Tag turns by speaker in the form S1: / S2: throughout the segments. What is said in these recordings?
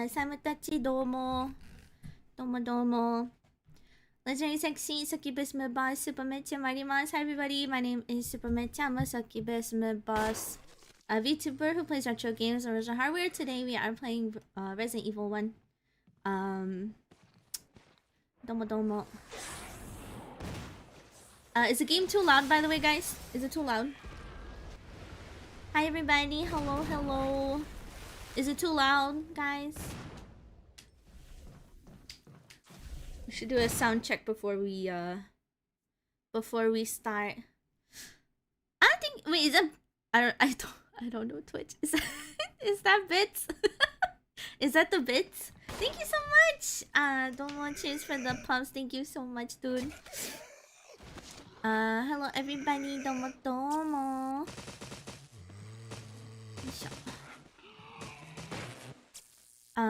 S1: サムたちどうも。どうもどうも。Legendary Sexy, Succubus Midboss Vtuber 参ります。Hi everybody, my name is Super Meche. I'm a Succubus Midboss Vtuber who plays retro games on original hardware. Today we are playing Resident Evil 1. どうもどうも。Is the game too loud, by the way, guys? Is it too loud? Hi everybody, hello, hello. Is it too loud, guys? We should do a sound check before we start. I don't think. Wait, is that? I don't know Twitch. Is that bits? Is that the bits? Thank you so much. Don't want cheers for the pumps. Thank you so much, dude. Hello everybody. Domo domo. よいしょ。多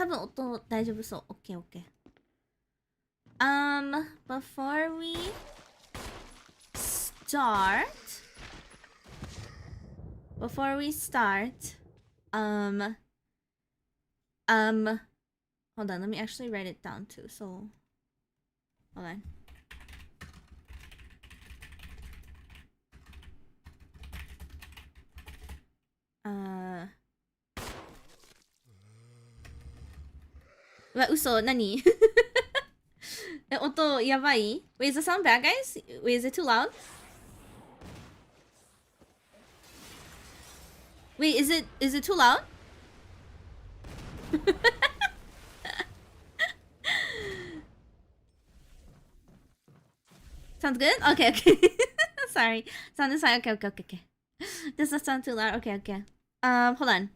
S1: 分音大丈夫そう。OK OK。Before we start, hold on. Let me actually write it down too. So, hold on. Uso, nani? 音やばい? Wait, is the sound bad, guys? Wait, is it too loud? Wait, is it too loud? Sounds good? Okay, okay. Sorry. Sound fine. Okay. Does that sound too loud? Okay. Hold on.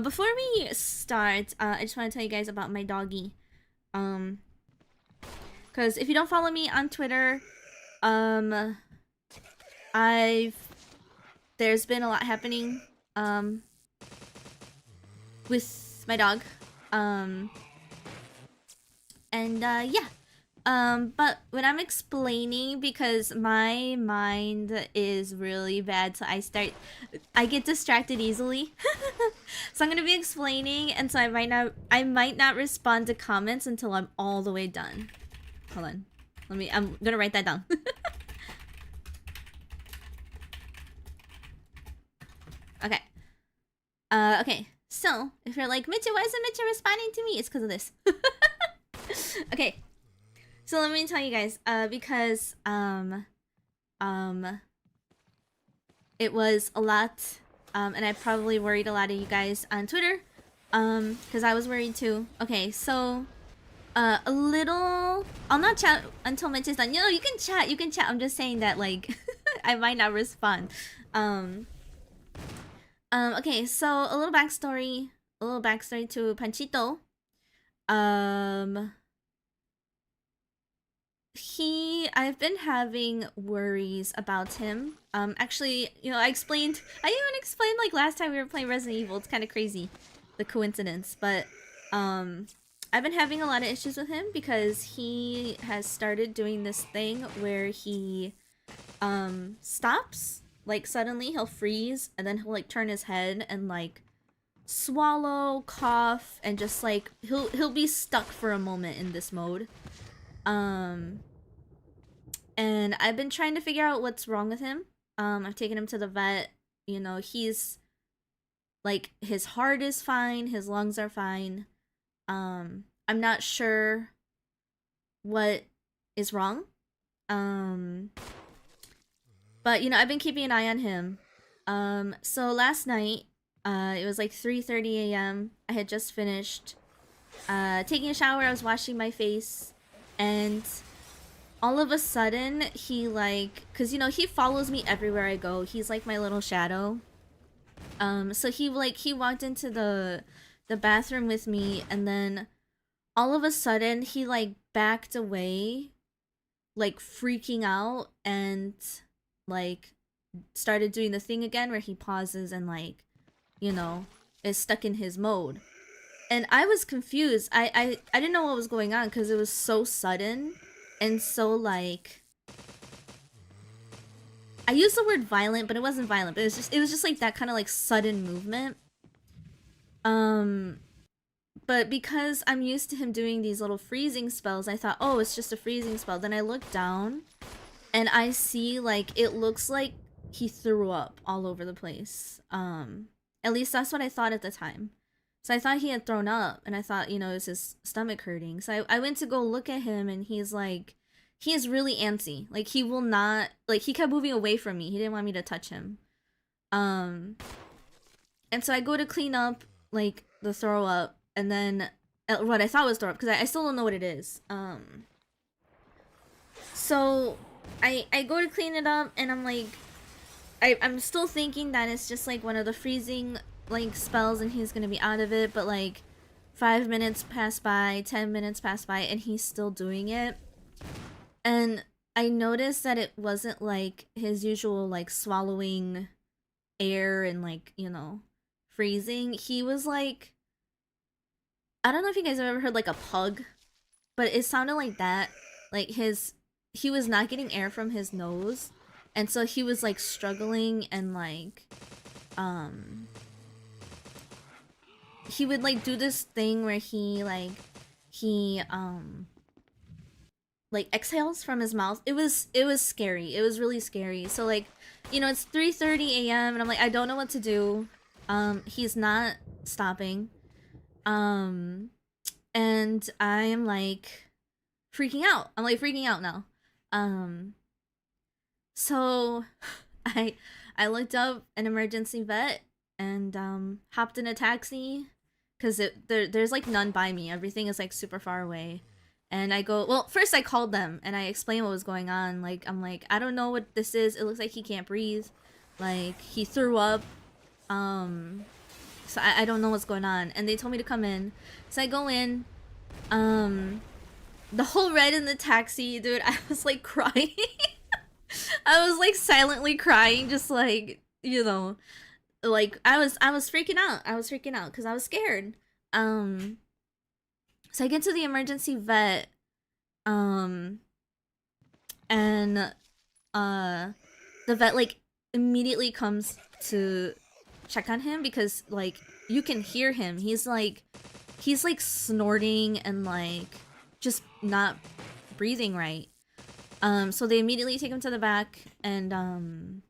S1: Before we start, I just want to tell you guys about my doggy. Because if you don't follow me on Twitter, there's been a lot happening, with my dog. Yeah. But when I'm explaining, because my mind is really bad, so I get distracted easily. So I'm gonna be explaining, and so I might not respond to comments until I'm all the way done. Hold on. I'm gonna write that down. Okay. Okay. So, if you're like, Meche, why isn't Meche responding to me? It's because of this. Okay. So let me tell you guys, because, it was a lot, and I probably worried a lot of you guys on Twitter, because I was worried too. Okay, so, a little, I'll not chat until Mitch is done. You know, you can chat, I'm just saying that, like, I might not respond. Okay, so a little backstory to Panchito. I've been having worries about him. Actually, you know, I even explained like last time we were playing Resident Evil. It's kind of crazy, the coincidence. But, I've been having a lot of issues with him because he has started doing this thing where he, stops. Like, suddenly he'll freeze, and then he'll, like, turn his head and, like, swallow, cough, and just, like, he'll be stuck for a moment in this mode. And I've been trying to figure out what's wrong with him. I've taken him to the vet. You know, he's like, his heart is fine, his lungs are fine. I'm not sure what is wrong. But, you know, I've been keeping an eye on him. So last night, it was like 3:30 a.m. I had just finished taking a shower. I was washing my face. And all of a sudden, he like, cause you know, he follows me everywhere I go. He's like my little shadow. So he walked into the bathroom with me, and then all of a sudden he like backed away, like freaking out, and like started doing the thing again where he pauses and like, you know, is stuck in his mode. And I was confused. I didn't know what was going on because it was so sudden and so like, I used the word violent, but it wasn't violent. But it was just like that kind of like sudden movement. But because I'm used to him doing these little freezing spells, I thought, oh, it's just a freezing spell. Then I look down and I see like it looks like he threw up all over the place. At least that's what I thought at the time. So I thought he had thrown up, and I thought, you know, it was his stomach hurting. So I went to go look at him, and he's like, he is really antsy. Like, he will not, like, he kept moving away from me. He didn't want me to touch him. And so I go to clean up, like, the throw up, and then, what I thought was throw up, because I still don't know what it is. So I go to clean it up, and I'm like, I'm still thinking that it's just like one of the freezing like spells and he's gonna be out of it, but like 5 minutes pass by, 10 minutes pass by, and he's still doing it. And I noticed that it wasn't like his usual like swallowing air and like, you know, freezing. He was like, I don't know if you guys have ever heard like a pug, but it sounded like that. Like he was not getting air from his nose. And so he was like struggling and like he would like do this thing where he exhales from his mouth. It was scary. It was really scary. So like, you know, it's 3:30 a.m. and I'm like, I don't know what to do. He's not stopping. And I am like freaking out. I'm like freaking out now. So I looked up an emergency vet and hopped in a taxi because there's like none by me. Everything is like super far away. And I go, well, first I called them and I explained what was going on. Like, I'm like, I don't know what this is. It looks like he can't breathe. Like, he threw up. So I don't know what's going on. And they told me to come in. So I go in. The whole ride in the taxi, dude, I was like crying. I was like silently crying, just like, you know, like I was freaking out. I was freaking out because I was scared. So I get to the emergency vet, and the vet like immediately comes to check on him because like you can hear him. He's like snorting and like just not breathing right. So they immediately take him to the back and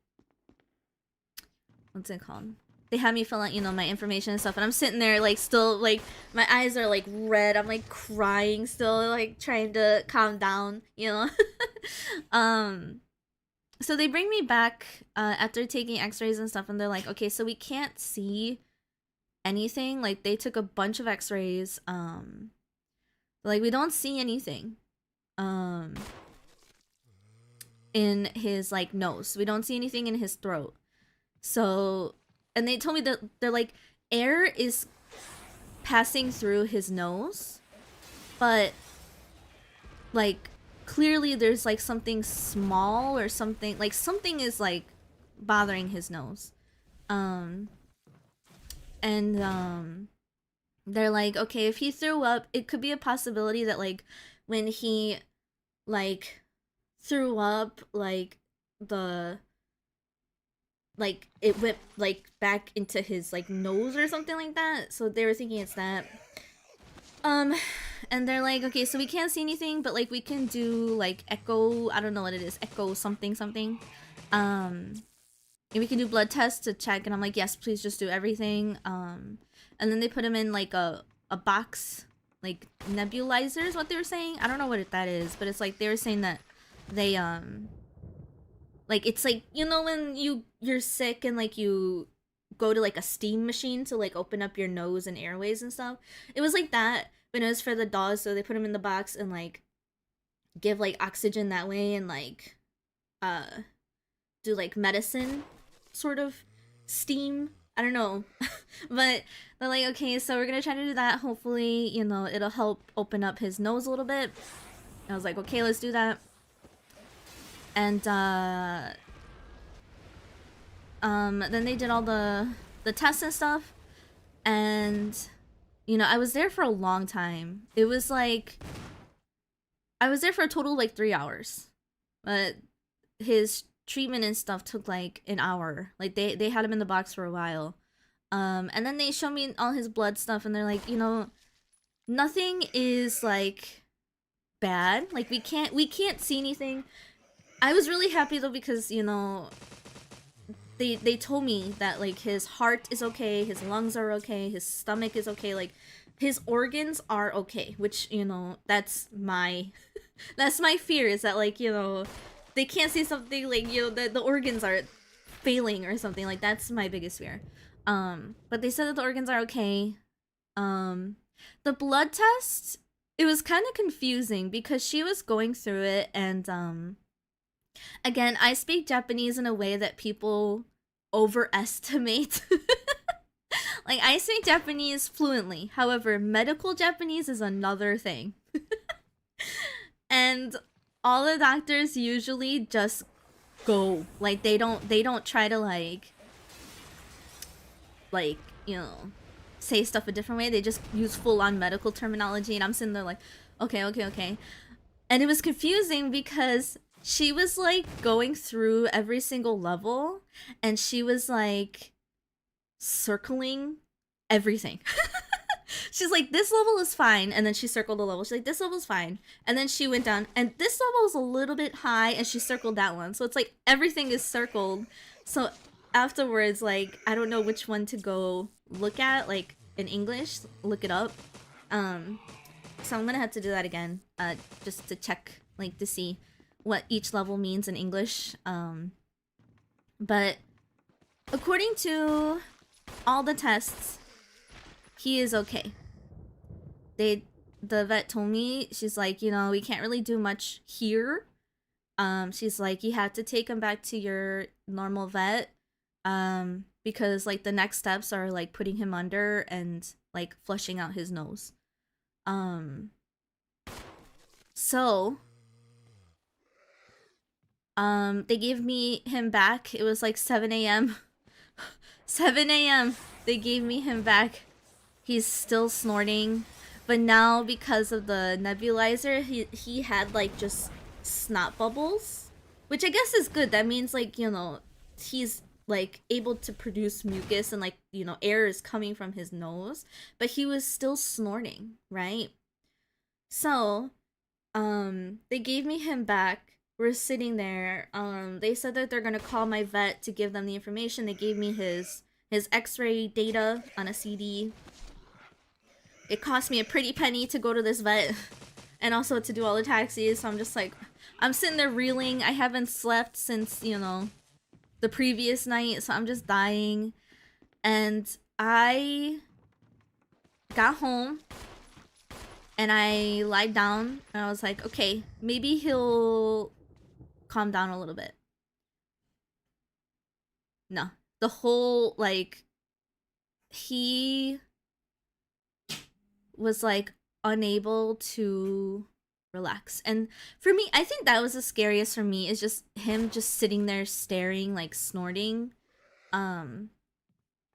S1: what's it called? They had me fill out, you know, my information and stuff, and I'm sitting there like still like my eyes are like red. I'm like crying still, like trying to calm down, you know. So they bring me back after taking x-rays and stuff, and they're like, okay, so we can't see anything. Like they took a bunch of x-rays, like we don't see anything in his like nose. We don't see anything in his throat. So, and they told me that they're like, air is passing through his nose, but like clearly there's like something small or something, like something is like bothering his nose. They're like, okay, if he threw up, it could be a possibility that like when he like threw up, like it went like back into his like nose or something like that. So they were thinking it's that. And they're like, okay, so we can't see anything, but like we can do like echo, I don't know what it is, echo something. And we can do blood tests to check, and I'm like, yes, please just do everything. And then they put him in like a box, like nebulizer is what they were saying. I don't know what that is, but it's like they were saying that they like it's like, you know, when you're sick and like you go to like a steam machine to like open up your nose and airways and stuff. It was like that, but it was for the dogs, so they put him in the box and like give like oxygen that way and like do like medicine sort of steam. I don't know. But they're like, okay, so we're gonna try to do that. Hopefully, you know, it'll help open up his nose a little bit. I was like, okay, let's do that. And then they did all the tests and stuff, and you know, I was there for a long time. It was like I was there for a total of like 3 hours, but his treatment and stuff took like an hour. Like they had him in the box for a while. And then they show me all his blood stuff, and they're like, you know, nothing is like bad. Like we can't see anything. I was really happy though because, you know, they told me that like his heart is okay, his lungs are okay, his stomach is okay, like his organs are okay, which, you know, that's my that's my fear, is that like, you know, they can't see something like, you know, the organs are failing or something. Like that's my biggest fear. But they said that the organs are okay. The blood test, it was kind of confusing because she was going through it, and again, I speak Japanese in a way that people overestimate. Like, I speak Japanese fluently. However, medical Japanese is another thing. And all the doctors usually just go. Like, they don't try to like, you know, say stuff a different way. They just use full-on medical terminology, and I'm sitting there like, okay. And it was confusing because she was like going through every single level, and she was like circling everything. She's like, this level is fine, and then she circled the level. She's like, this level is fine, and then she went down, and this level is a little bit high, and she circled that one. So it's like everything is circled. So afterwards, like, I don't know which one to go look at, like in English, look it up. So I'm gonna have to do that again, just to check, like, to see what each level means in English. But according to all the tests, he is okay. The vet told me, she's like, you know, we can't really do much here. She's like, you have to take him back to your normal vet, because like the next steps are like putting him under and like flushing out his nose. So they gave me him back. It was like 7 a.m. 7 a.m. They gave me him back. He's still snorting, but now because of the nebulizer, he had like just snot bubbles, which I guess is good. That means, like, you know, he's like able to produce mucus, and like, you know, air is coming from his nose, but he was still snorting, right? So they gave me him back. We're sitting there. They said that they're gonna call my vet to give them the information. They gave me his x-ray data on a CD. It cost me a pretty penny to go to this vet and also to do all the taxis. So I'm just like, I'm sitting there reeling. I haven't slept since, you know, the previous night, so I'm just dying. And I got home and I lied down and I was like, okay, maybe he'll calm down a little bit. No, the whole, like, he was like unable to relax. And for me, I think that was the scariest for me, is just him just sitting there staring, like snorting.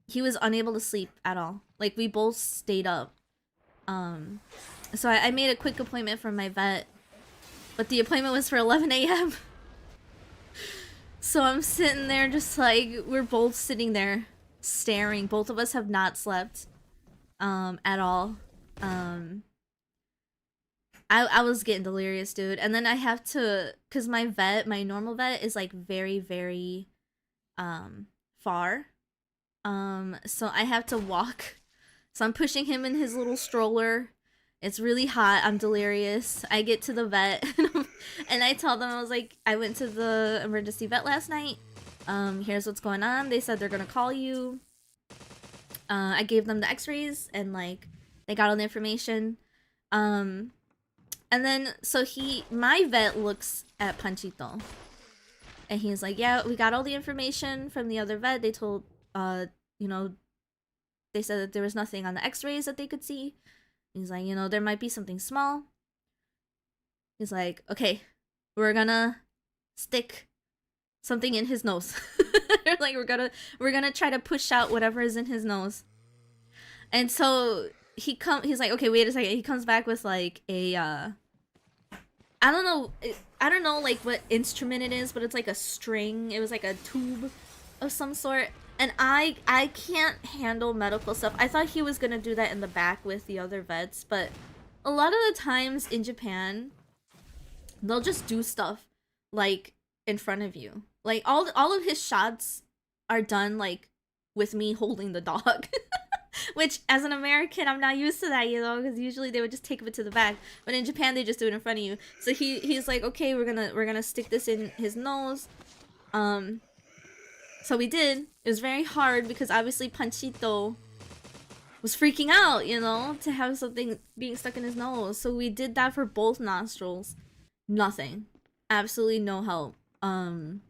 S1: He was unable to sleep at all. Like, we both stayed up. So I made a quick appointment for my vet, but the appointment was for 11 a.m. So I'm sitting there just like, we're both sitting there staring. Both of us have not slept at all. I was getting delirious, dude. And then I have to, cause my normal vet is like very, very far. So I have to walk. So I'm pushing him in his little stroller. It's really hot. I'm delirious. I get to the vet and I tell them, I was like, I went to the emergency vet last night. Here's what's going on. They said they're gonna call you. I gave them the x-rays and like they got all the information. And then so my vet looks at Panchito and he's like, yeah, we got all the information from the other vet. They told, you know, they said that there was nothing on the x-rays that they could see. He's like, you know, there might be something small. He's like, okay, we're gonna stick something in his nose. Like, we're gonna try to push out whatever is in his nose. And so he's like, okay, wait a second. He comes back with like a I don't know like what instrument it is, but it's like a string. It was like a tube of some sort. And I can't handle medical stuff. I thought he was gonna do that in the back with the other vets, but a lot of the times in Japan, they'll just do stuff like in front of you. Like all of his shots are done like with me holding the dog. Which as an American, I'm not used to that, you know, because usually they would just take it to the back. But in Japan, they just do it in front of you. So he's like, okay, we're gonna stick this in his nose. So we did. It was very hard because obviously Panchito was freaking out, you know, to have something being stuck in his nose. So we did that for both nostrils. Nothing. Absolutely no help. And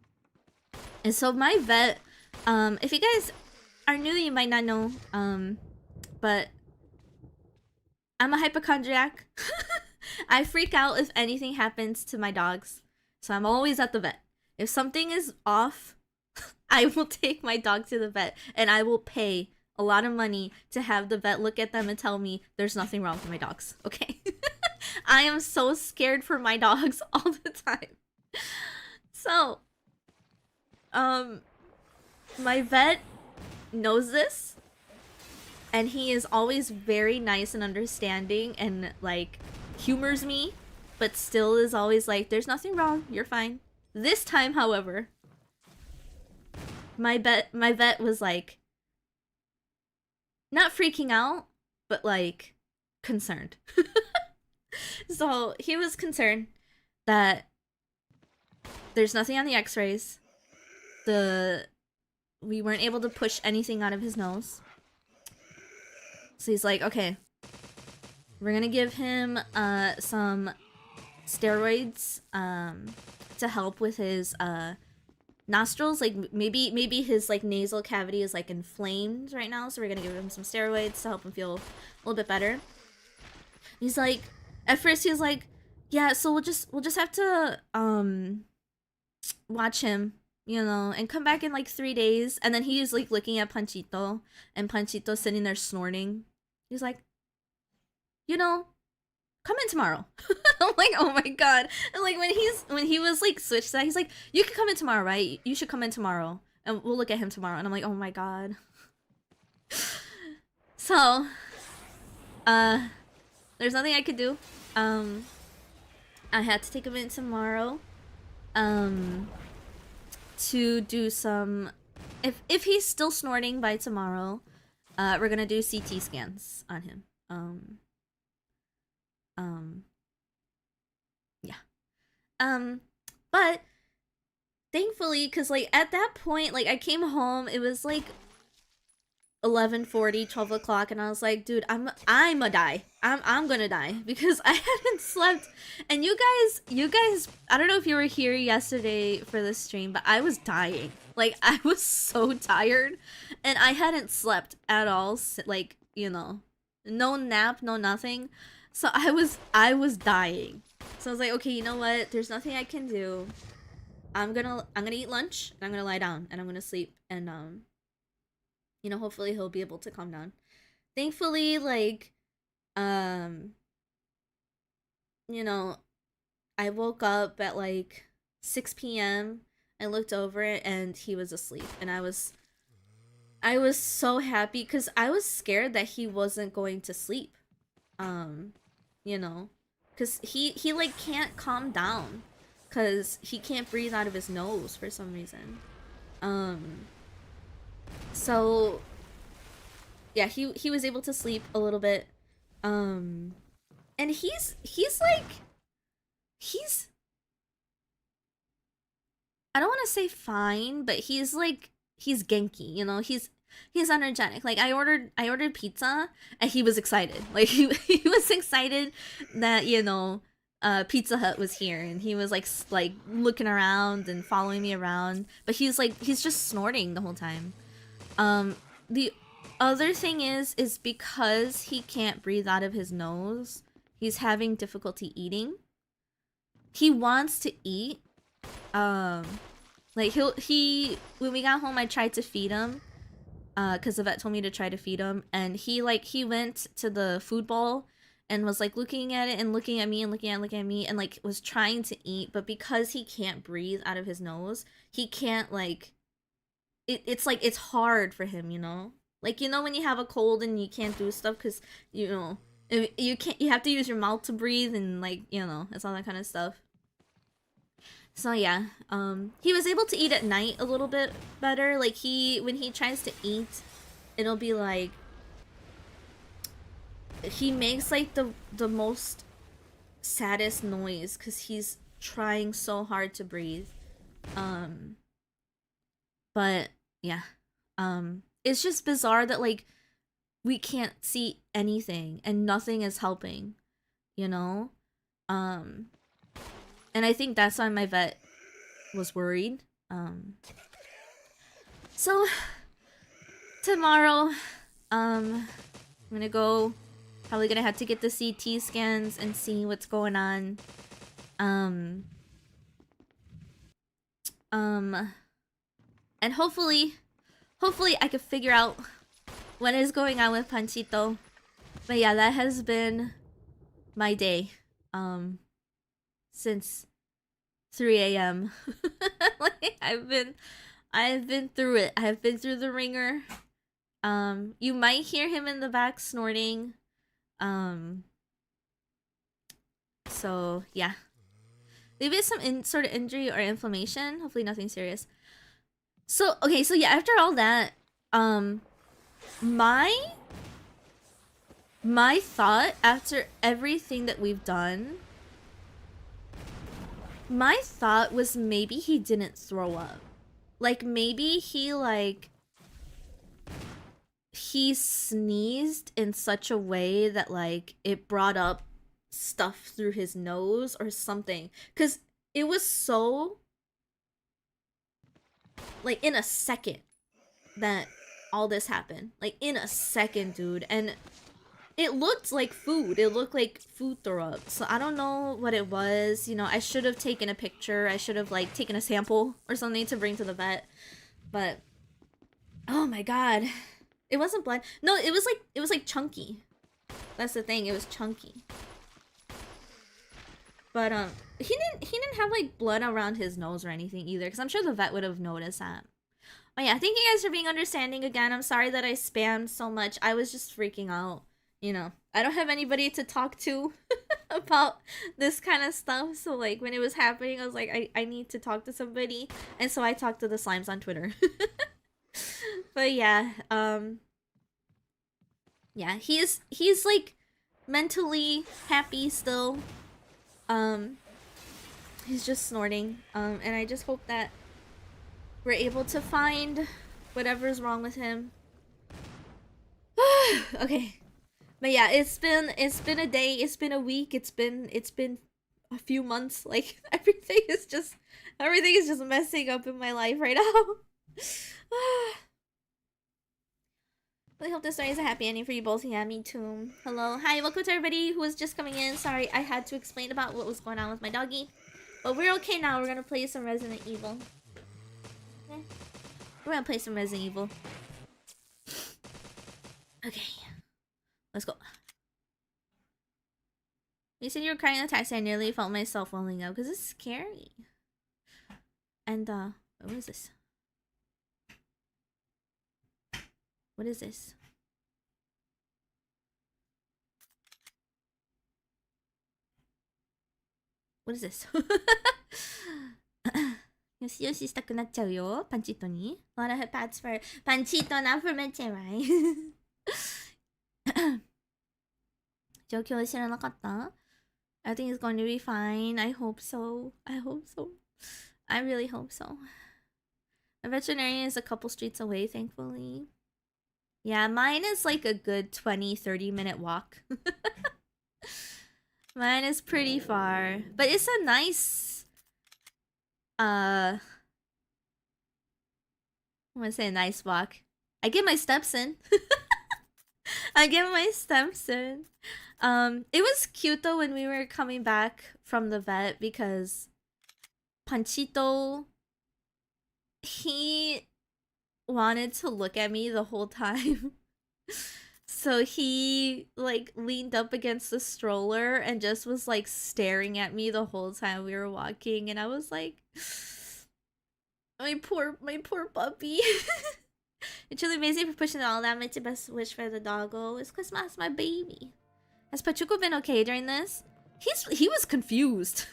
S1: so my vet, if you guys are new, you might not know, but I'm a hypochondriac. I freak out if anything happens to my dogs. So I'm always at the vet. If something is off, I will take my dog to the vet and I will pay a lot of money to have the vet look at them and tell me there's nothing wrong with my dogs, okay? I am so scared for my dogs all the time. So, my vet knows this and he is always very nice and understanding and like humors me, but still is always like, there's nothing wrong, you're fine. This time, however, my vet was like not freaking out, but like concerned. So he was concerned that there's nothing on the x-rays. We weren't able to push anything out of his nose. So he's like, okay, we're gonna give him some steroids to help with his nostrils. Like maybe his like nasal cavity is like inflamed right now, so we're gonna give him some steroids to help him feel a little bit better. He's like, at first he was like, yeah, so we'll just have to watch him, you know, and come back in like 3 days. And then he was like looking at Panchito, and Panchito sitting there snorting. He's like, you know, come in tomorrow. I'm like, oh my god. And like when he was like switched that, he's like, you can come in tomorrow, right? You should come in tomorrow and we'll look at him tomorrow. And I'm like, oh my god. So there's nothing I could do. I had to take him in tomorrow to do some, if he's still snorting by tomorrow, we're gonna do CT scans on him. Yeah. But thankfully, because like at that point, like I came home, it was like 11:40, 12 o'clock, and I was like, dude, I'm gonna die. I'm gonna die because I hadn't slept. And you guys, I don't know if you were here yesterday for the stream, but I was dying. Like I was so tired, and I hadn't slept at all. Like, you know, no nap, no nothing. So I was dying. So I was like, okay, you know what? There's nothing I can do. I'm gonna eat lunch and I'm gonna lie down and I'm gonna sleep, and you know, hopefully he'll be able to calm down. Thankfully, like, you know, I woke up at like 6 p.m. I looked over it and he was asleep, and I was so happy because I was scared that he wasn't going to sleep. You know, because he like can't calm down because he can't breathe out of his nose for some reason. So yeah, he was able to sleep a little bit. And he's like, I don't want to say fine, but he's like, he's Genki, you know, he's energetic. Like I ordered pizza and he was excited. Like he was excited that, you know, Pizza Hut was here, and he was like looking around and following me around, but he's just snorting the whole time. The other thing is because he can't breathe out of his nose, he's having difficulty eating. He wants to eat. Like when we got home, I tried to feed him, because the vet told me to try to feed him, and he went to the food bowl and was like looking at it and looking at me and looking at me and like was trying to eat, but because he can't breathe out of his nose, he can't like it's like it's hard for him, you know? Like, you know when you have a cold and you can't do stuff because, you know, you can't, you have to use your mouth to breathe and, like, you know, it's all that kind of stuff. So yeah, he was able to eat at night a little bit better. Like, when he tries to eat, it'll be like, he makes like the most saddest noise because he's trying so hard to breathe. But yeah, it's just bizarre that like we can't see anything and nothing is helping, you know? And I think that's why my vet was worried. So tomorrow, I'm gonna go, probably gonna have to get the CT scans and see what's going on. And hopefully I can figure out what is going on with Panchito. But yeah, that has been my day. Since 3 a.m. Like, I've been through it. I've been through the ringer. You might hear him in the back snorting. So yeah. Maybe it's some sort of injury or inflammation. Hopefully nothing serious. So okay, so yeah, after all that, my thought after everything that we've done, my thought was maybe he didn't throw up. Like, maybe he sneezed in such a way that like it brought up stuff through his nose or something, because it was so like in a second that all this happened, like in a second, dude. And it looked like food, it looked like food throw up. So I don't know what it was, you know. I should have taken a picture, I should have like taken a sample or something to bring to the vet. But oh my god, it wasn't blood. No, it was like chunky. That's the thing, it was chunky. But he didn't have like blood around his nose or anything either, because I'm sure the vet would have noticed that. But yeah, thank you guys for being understanding again. I'm sorry that I spammed so much. I was just freaking out, you know. I don't have anybody to talk to about this kind of stuff, so like when it was happening, I was like, I need to talk to somebody, and so I talked to the slimes on Twitter. But yeah, yeah, he's like mentally happy still. He's just snorting, and I just hope that we're able to find whatever's wrong with him. Okay, but yeah, it's been a day, it's been a week, it's been a few months. Like, everything is just messing up in my life right now. I hope this story is a happy ending for you both. Yeah, me too. Hello. Hi, welcome to everybody who was just coming in. Sorry, I had to explain about what was going on with my doggy. But we're okay now. We're gonna play some Resident Evil. Okay. We're gonna play some Resident Evil. Okay. Let's go. You said you were crying in the taxi. I nearly felt myself falling out because it's scary. And, what is this? What is this? What is this? よしよししたくなっちゃうよ、パンチットに。Lot of pats for パンチットな for めっちゃうまい。状況知らなかった？ I think it's going to be fine. I hope so. I hope so. I really hope so. My veterinarian is a couple streets away, thankfully. Yeah, mine is like a good 20-30 minute walk. Mine is pretty far, but it's a nice, I want to say a nice walk. I get my steps in. I get my steps in. It was cute though when we were coming back from the vet, because Panchito, he wanted to look at me the whole time. So he like leaned up against the stroller and just was like staring at me the whole time we were walking, and I was like, My poor puppy. It truly amazing for pushing all that. My best wish for the doggo is Christmas, my baby. Has Pachuco been okay during this? He was confused.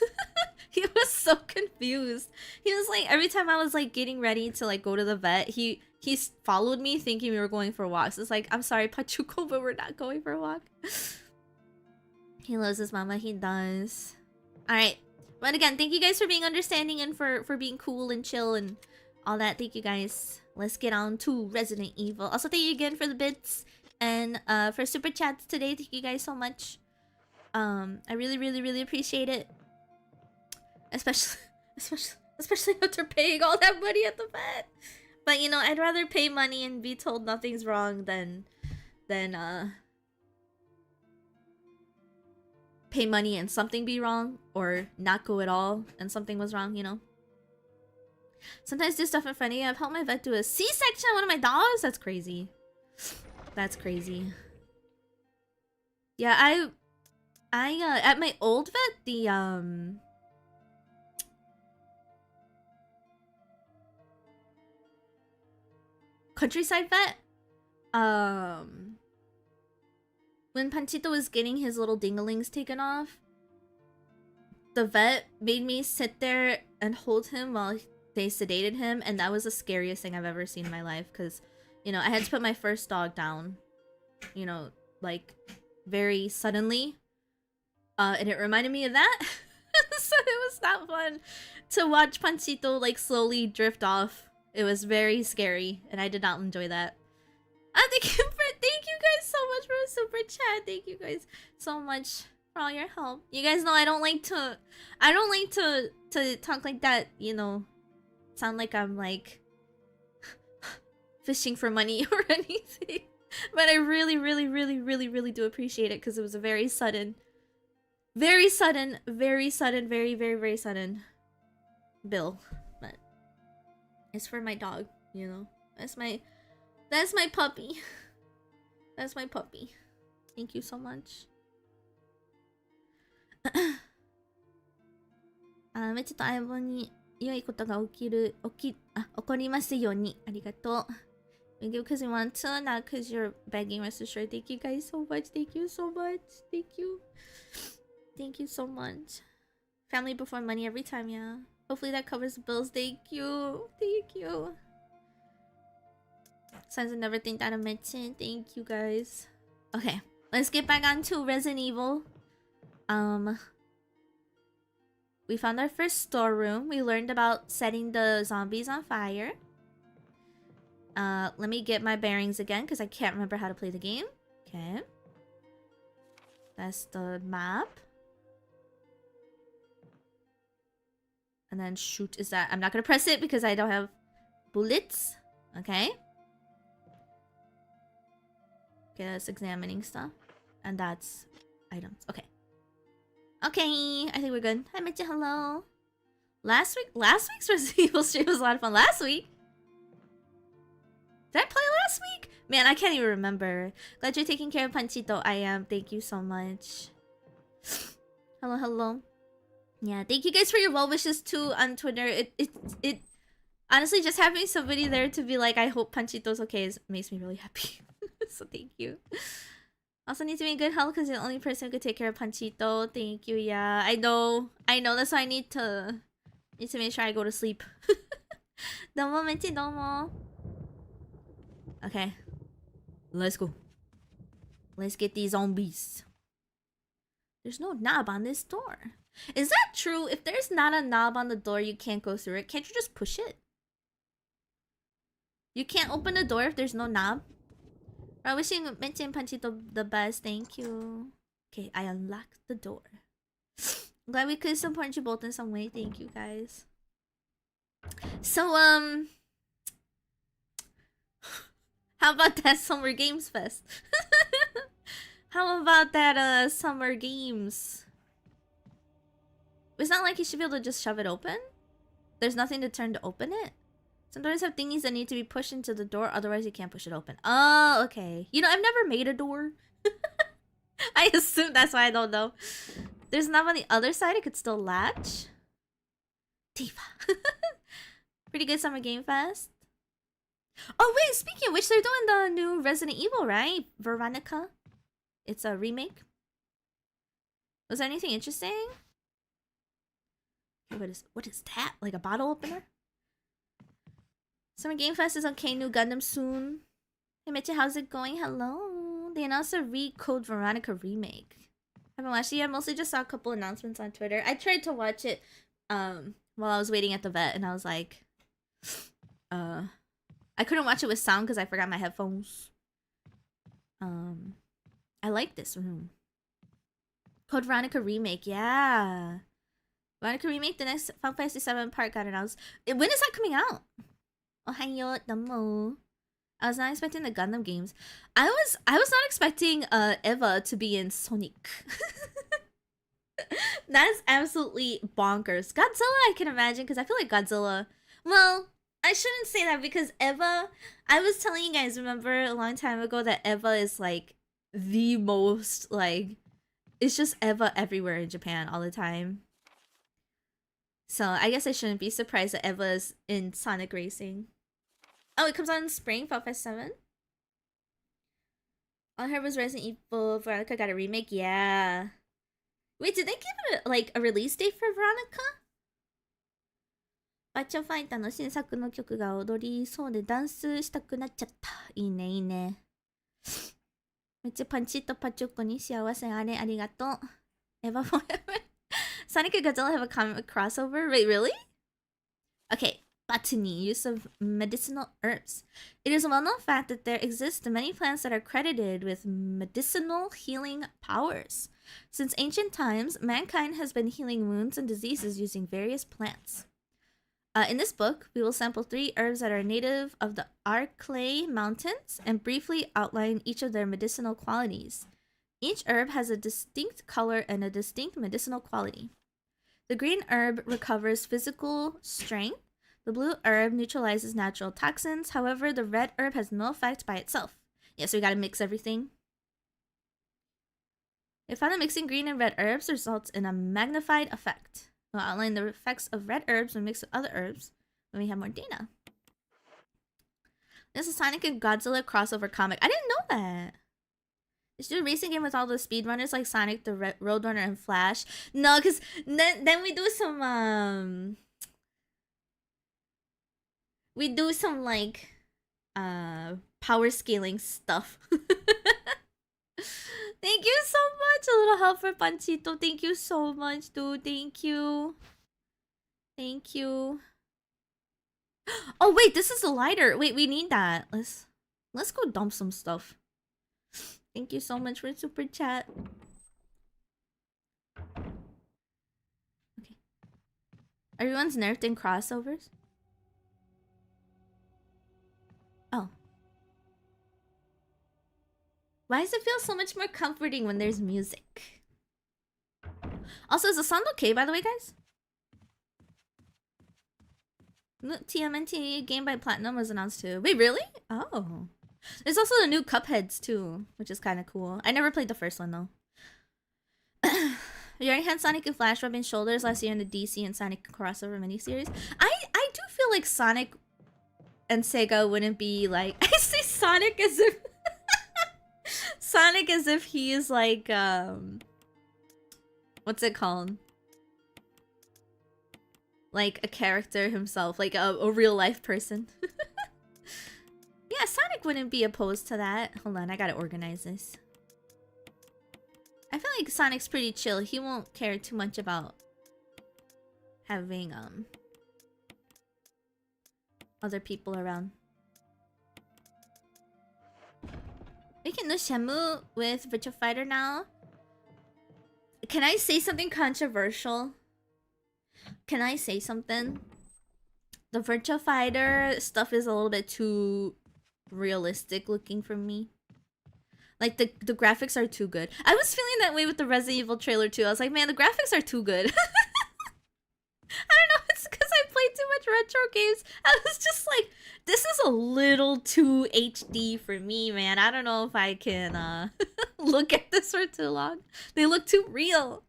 S1: He was so confused. He was like, every time I was like getting ready to like go to the vet, he followed me thinking we were going for walks. It's like, I'm sorry, Pachuco, but we're not going for a walk. He loves his mama. He does. All right. But again, thank you guys for being understanding and for being cool and chill and all that. Thank you guys. Let's get on to Resident Evil. Also, thank you again for the bits and for super chats today. Thank you guys so much. I really appreciate it. Especially after paying all that money at the vet. But you know, I'd rather pay money and be told nothing's wrong than pay money and something be wrong, or not go at all and something was wrong, you know? Sometimes do stuff in front of you. I've helped my vet do a C-section on one of my dogs. That's crazy. That's crazy. Yeah, I at my old vet, the countryside vet, when Panchito was getting his little dinglings taken off, the vet made me sit there and hold him while they sedated him, and that was the scariest thing I've ever seen in my life, because, you know, I had to put my first dog down, you know, like, very suddenly, and it reminded me of that. So it was not fun to watch Panchito, like, slowly drift off. It was very scary, and I did not enjoy that. Thank you guys so much for a super chat. Thank you guys so much for all your help. You guys know I don't like to talk like that, you know, sound like I'm like fishing for money or anything. But I really do appreciate it, because it was a very sudden very sudden bill. But it's for my dog, you know. That's my puppy. That's my puppy. Thank you so much. ちょっと相棒に良いことが起こりますように。ありがとう。Because you want to, not because you're begging us to share. Thank you guys so much. Thank you so much. Thank you. Thank you so much. Family before money every time, yeah. Hopefully that covers the bills. Thank you. Thank you. Signs of never think that I mentioned. Thank you guys. Okay, let's get back on to Resident Evil. We found our first storeroom. We learned about setting the zombies on fire. Let me get my bearings again, because I can't remember how to play the game. Okay. That's the map. And then shoot is that. I'm not gonna press it because I don't have bullets. Okay. Okay, that's examining stuff. And that's items. Okay. Okay, I think we're good. Hi, Meche, hello. Last week's Resident Evil stream was a lot of fun. Last week? Did I play last week? Man, I can't even remember. Glad you're taking care of Panchito. I am. Thank you so much. Hello. Yeah, thank you guys for your well wishes too on Twitter. It honestly, just having somebody there to be like, I hope Panchito's okay makes me really happy. So thank you. Also need to be in good health because you're the only person who could take care of Panchito. Thank you. Yeah, I know. That's why I need to make sure I go to sleep. Domo Mechi, domo. Okay, let's go. Let's get these zombies. There's no knob on this door. Is that true? If there's not a knob on the door, you can't go through it. Can't you just push it? You can't open the door if there's no knob? I'm wishing Meche and Panchito the best. Thank you. Okay, I unlocked the door. I'm glad we could support you both in some way. Thank you, guys. So, how about that Summer Games Fest? How about that, Summer Games? It's not like you should be able to just shove it open. There's nothing to turn to open it. Some doors have thingies that need to be pushed into the door, otherwise you can't push it open. Oh, okay. You know, I've never made a door. I assume that's why I don't know. There's knob on the other side, it could still latch. Diva. Pretty good Summer Game Fest. Oh wait, speaking of which, they're doing the new Resident Evil, right? Veronica. It's a remake. Was there anything interesting? What is that? Like a bottle opener? Summer Game Fest is okay. New Gundam soon. Hey Meche, how's it going? Hello. They announced a Code Veronica remake. I haven't watched it yet. Mostly just saw a couple announcements on Twitter. I tried to watch it while I was waiting at the vet, and I was like, I couldn't watch it with sound because I forgot my headphones. I like this room. Code Veronica remake, yeah. Veronica remake, the next Final Fantasy 7 part got announced. When is that coming out? Ohayo, damo. I was not expecting the Gundam games. I was not expecting Eva to be in Sonic. That's absolutely bonkers. Godzilla, I can imagine, because I feel like Godzilla. Well, I shouldn't say that because Eva. I was telling you guys, remember a long time ago that Eva is like the most like. It's just Eva everywhere in Japan all the time. So I guess I shouldn't be surprised that Eva is in Sonic Racing. Oh, it comes out in spring, Fall Fest 7. All I heard was Resident Evil Veronica got a remake. Yeah. Wait, did they give it a release date for Veronica? バッチョファイターの新作の曲が踊りそうでダンスしたくなっちゃった。いいね、いいね。めっちゃパンチとパチョコに幸せあれありがとう。Eva Forever. Sonic and Godzilla have a comic crossover? Wait, really? Okay. Botany, use of medicinal herbs. It is a well-known fact that there exist many plants that are credited with medicinal healing powers. Since ancient times, mankind has been healing wounds and diseases using various plants. In this book, we will sample 3 herbs that are native of the Arklay Mountains and briefly outline each of their medicinal qualities. Each herb has a distinct color and a distinct medicinal quality. The green herb recovers physical strength. The blue herb neutralizes natural toxins. However, the red herb has no effect by itself. Yeah, so we gotta mix everything. They found that mixing green and red herbs results in a magnified effect. We'll outline the effects of red herbs when mixed with other herbs when we have more data. This is Sonic and Godzilla crossover comic. I didn't know that. They should do a racing game with all the speedrunners like Sonic, the Roadrunner, and Flash. No, because then we do some like power scaling stuff. Thank you so much. A little help for Panchito. Thank you so much, dude. Thank you. Thank you. Oh wait, this is the lighter. Wait, we need that. Let's go dump some stuff. Thank you so much for super chat. Okay. Everyone's nerfed in crossovers? Oh. Why does it feel so much more comforting when there's music? Also, is the sound okay, by the way, guys? TMNT Game by Platinum was announced too. Wait, really? Oh. There's also the new Cupheads too, which is kind of cool. I never played the first one though. We already had Sonic and Flash rubbing shoulders last year in the DC and Sonic crossover miniseries. I do feel like Sonic and Sega wouldn't be like... I say Sonic as if... Sonic as if he is like, what's it called? Like a character himself, like a real life person. Yeah, Sonic wouldn't be opposed to that. Hold on, I gotta organize this. I feel like Sonic's pretty chill. He won't care too much about having, other people around. We can do Shenmue with Virtua Fighter now. Can I say something controversial? Can I say something? The Virtua Fighter stuff is a little bit too realistic looking for me. Like, the graphics are too good. I was feeling that way with the Resident Evil trailer too. I was like, man, the graphics are too good. I don't know, it's because I played too much retro games. I was just like, this is a little too HD for me, man. I don't know if I can look at this for too long. They look too real.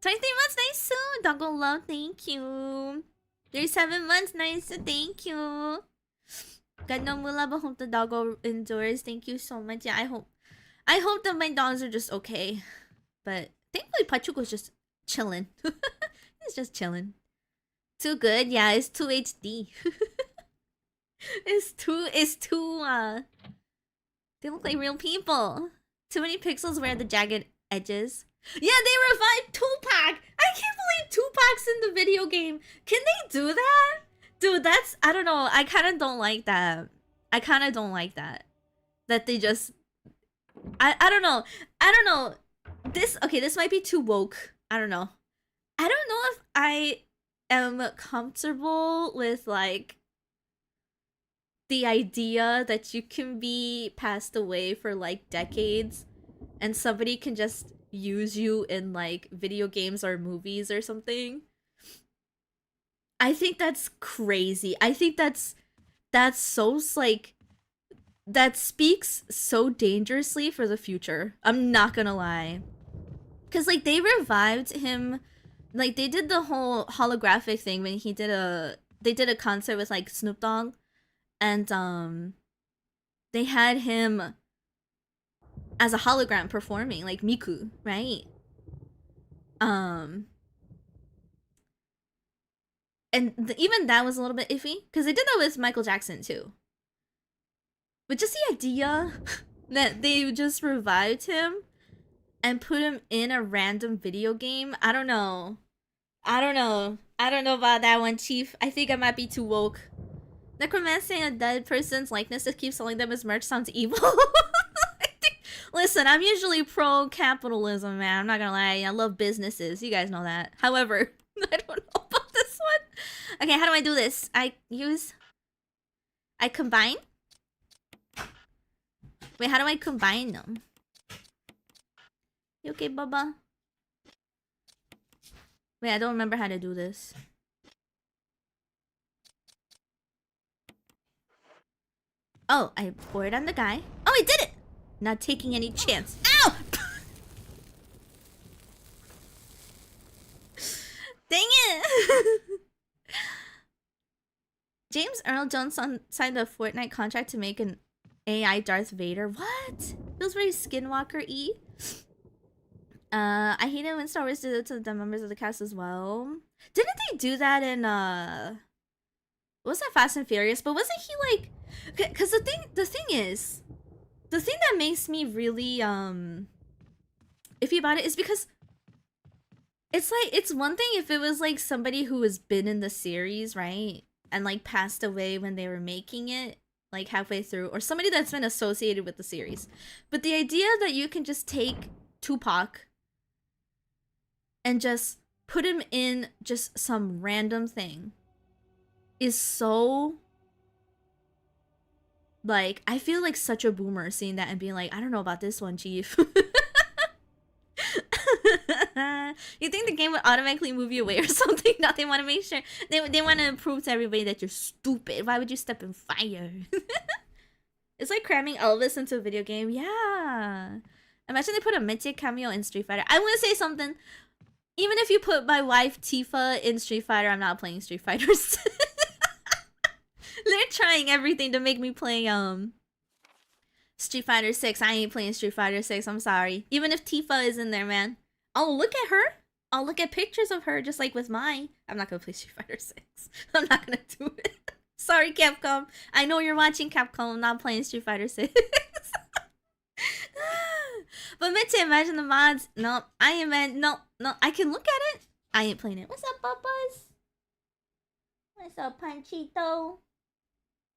S1: 23 months, nice soon. Doggo love, thank you. There's 7 months. Nice. Thank you. Got no mula, but hope the doggo endures. Thank you so much. Yeah, I hope that my dogs are just okay. But thankfully Pachuco's just chilling. He's just chilling. Too good? Yeah, it's too HD. It's too they look like real people. Too many pixels where the jagged edges. Yeah, they revived Tupac! I can't believe Tupac's in the video game. Can they do that? Dude, that's... I don't know. I kind of don't like that. That they just... I don't know. This might be too woke. I don't know. I don't know if I am comfortable with, like, the idea that you can be passed away for, like, decades and somebody can just use you in, like, video games or movies or something. I think that's crazy. I think that's so, like, that speaks so dangerously for the future. I'm not gonna lie. Because, like, they revived him. Like, they did the whole holographic thing when he did they did a concert with, like, Snoop Dogg. And, they had him as a hologram performing, like Miku, right? And even that was a little bit iffy. Because they did that with Michael Jackson, too. But just the idea that they just revived him and put him in a random video game, I don't know. I don't know about that one, Chief. I think I might be too woke. Necromancing a dead person's likeness to keep selling them as merch sounds evil. Listen, I'm usually pro-capitalism, man. I'm not gonna lie. I love businesses. You guys know that. However, I don't know about this one. Okay, how do I do this? I combine? Wait, how do I combine them? You okay, Bubba? Wait, I don't remember how to do this. Oh, I pour it on the guy. Oh, I did it! Not taking any chance. Ow! Dang it! James Earl Jones signed a Fortnite contract to make an AI Darth Vader. What? Feels very Skinwalker-y. I hate it when Star Wars did it to the members of the cast as well. Didn't they do that in what was that, Fast and Furious? But wasn't he like... Because the thing that makes me really iffy about it is because it's like, it's one thing if it was like somebody who has been in the series, right, and like passed away when they were making it, like halfway through, or somebody that's been associated with the series. But the idea that you can just take Tupac and just put him in just some random thing is so... Like, I feel like such a boomer seeing that and being like, I don't know about this one, Chief. You think the game would automatically move you away or something? No, they want to make sure. They want to prove to everybody that you're stupid. Why would you step in fire? It's like cramming Elvis into a video game. Yeah. Imagine they put a Meche cameo in Street Fighter. I want to say something. Even if you put my wife Tifa in Street Fighter, I'm not playing Street Fighters. They're trying everything to make me play Street Fighter 6. I ain't playing Street Fighter 6. I'm sorry. Even if Tifa is in there, man. I'll look at her. I'll look at pictures of her just like with mine. I'm not gonna play Street Fighter 6. I'm not gonna do it. Sorry, Capcom. I know you're watching, Capcom. I'm not playing Street Fighter 6. But Meche, imagine the mods. No, I ain't. No, I can look at it. I ain't playing it. What's up, Bubba's? What's up, Panchito?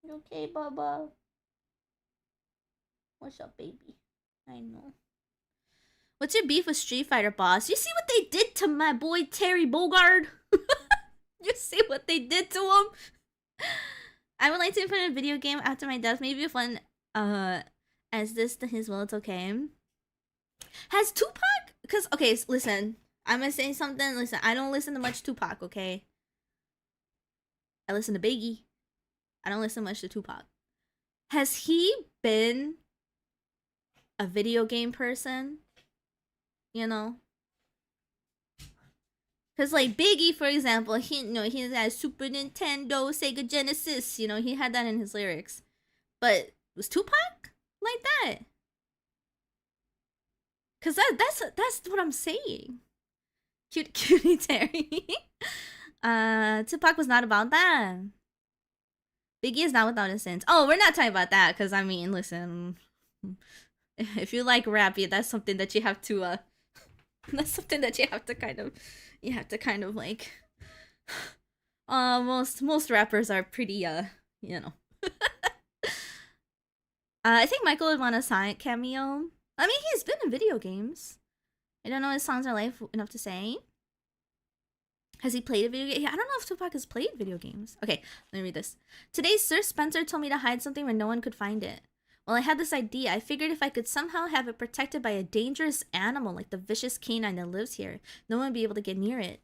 S1: You okay, Bubba? What's up, baby? I know. What's your beef with Street Fighter, boss? You see what they did to my boy Terry Bogard? You see what they did to him? I would like to play a video game after my death. Maybe if one as this to his will, it's okay. Has Tupac? Because, okay, listen. I'm gonna say something. Listen, I don't listen to much Tupac, okay? I listen to Biggie. I don't listen much to Tupac. Has he been a video game person? You know? Because, like, Biggie, for example, he has Super Nintendo, Sega Genesis, he had that in his lyrics. But was Tupac like that? Because that's what I'm saying. Cutie Terry. Tupac was not about that. Biggie is not without his sins. Oh, we're not talking about that, because, I mean, listen. If you like rap, that's something that you have to, that's something that you have to kind of, like, most rappers are pretty, I think Michael would want a Sonic cameo. I mean, he's been in video games. I don't know his songs are life enough to say. Has he played a video game? Yeah, I don't know if Tupac has played video games. Okay, let me read this. Today, Sir Spencer told me to hide something where no one could find it. Well, I had this idea. I figured if I could somehow have it protected by a dangerous animal like the vicious canine that lives here, no one would be able to get near it.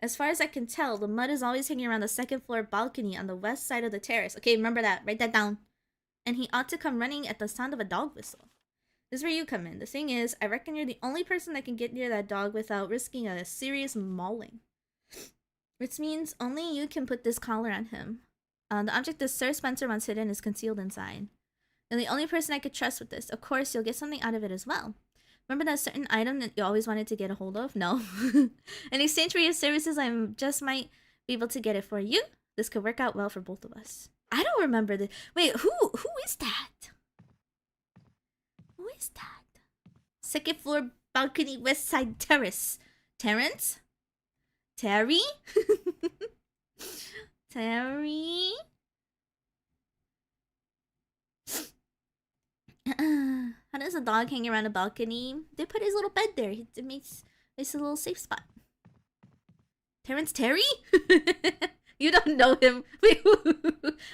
S1: As far as I can tell, the mud is always hanging around the second floor balcony on the west side of the terrace. Okay, remember that. Write that down. And he ought to come running at the sound of a dog whistle. This is where you come in. The thing is, I reckon you're the only person that can get near that dog without risking a serious mauling. Which means only you can put this collar on him. The object that Sir Spencer wants hidden is concealed inside. You're the only person I could trust with this. Of course, you'll get something out of it as well. Remember that certain item that you always wanted to get a hold of? No. In exchange for your services, I just might be able to get it for you. This could work out well for both of us. I don't remember this. Wait, who is that? Who is that? Second floor balcony, west side terrace. Terrence? Terry? Terry? How does a dog hang around a balcony? They put his little bed there. It makes a little safe spot. Terrence Terry? You don't know him. Wait, oh.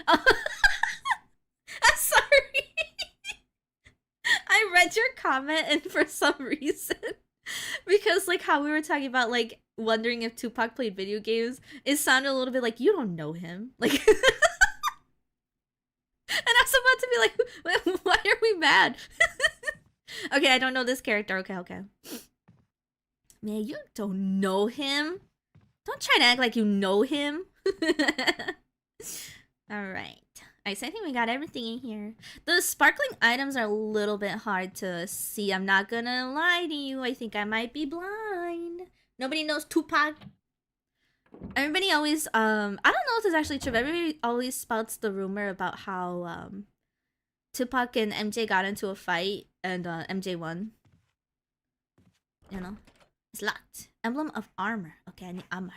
S1: I'm sorry. I read your comment and for some reason, because like how we were talking about like wondering if Tupac played video games, it sounded a little bit like you don't know him. Like and I was about to be like, why are we mad? Okay, I don't know this character. Okay. Man, you don't know him. Don't try to act like you know him. Alright. Alright, so I think we got everything in here. The sparkling items are a little bit hard to see. I'm not gonna lie to you. I think I might be blind. Nobody knows Tupac. Everybody always, I don't know if this is actually true, but everybody always spouts the rumor about how, Tupac and MJ got into a fight and, MJ won. You know? It's locked. Emblem of armor. Okay, I need armor.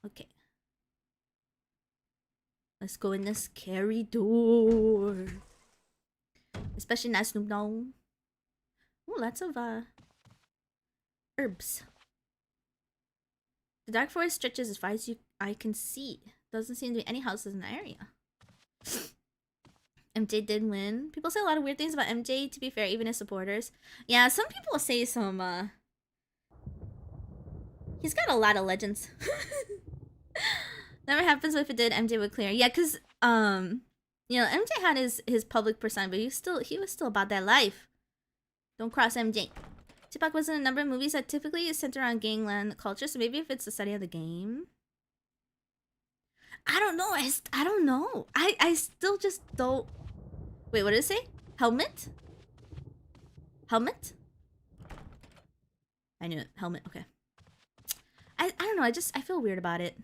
S1: Okay. Let's go in this scary door. Especially not Snoop Dogg. Ooh, lots of, herbs. The dark forest stretches as far as I can see. Doesn't seem to be any houses in the area. MJ did win. People say a lot of weird things about MJ, to be fair, even his supporters. Yeah, some people say some, he's got a lot of legends. Never happens if it did, MJ would clear. Yeah, because, you know, MJ had his public persona, but he was still about that life. Don't cross MJ. Tupac was in a number of movies that typically is centered around gangland culture, so maybe if it's the study of the game. I don't know. I don't know. I still just don't. Wait, what did it say? Helmet? Helmet? I knew it. Helmet. Okay. I don't know. I feel weird about it.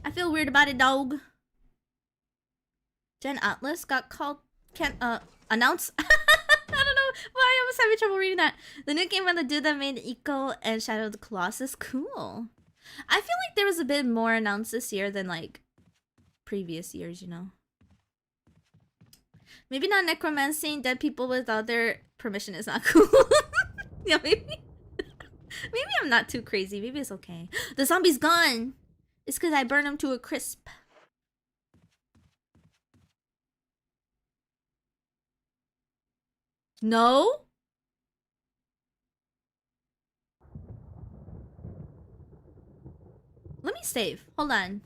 S1: I feel weird about it, dog. Gen Atlas got called. Announce. I don't know why I was having trouble reading that. The new game by the dude that made Ico and Shadow of the Colossus. Cool. I feel like there was a bit more announced this year than like previous years, you know. Maybe not necromancing dead people without their permission is not cool. Yeah, maybe I'm not too crazy. Maybe it's okay. The zombie's gone. It's because I burned him to a crisp. No? Let me save. Hold on.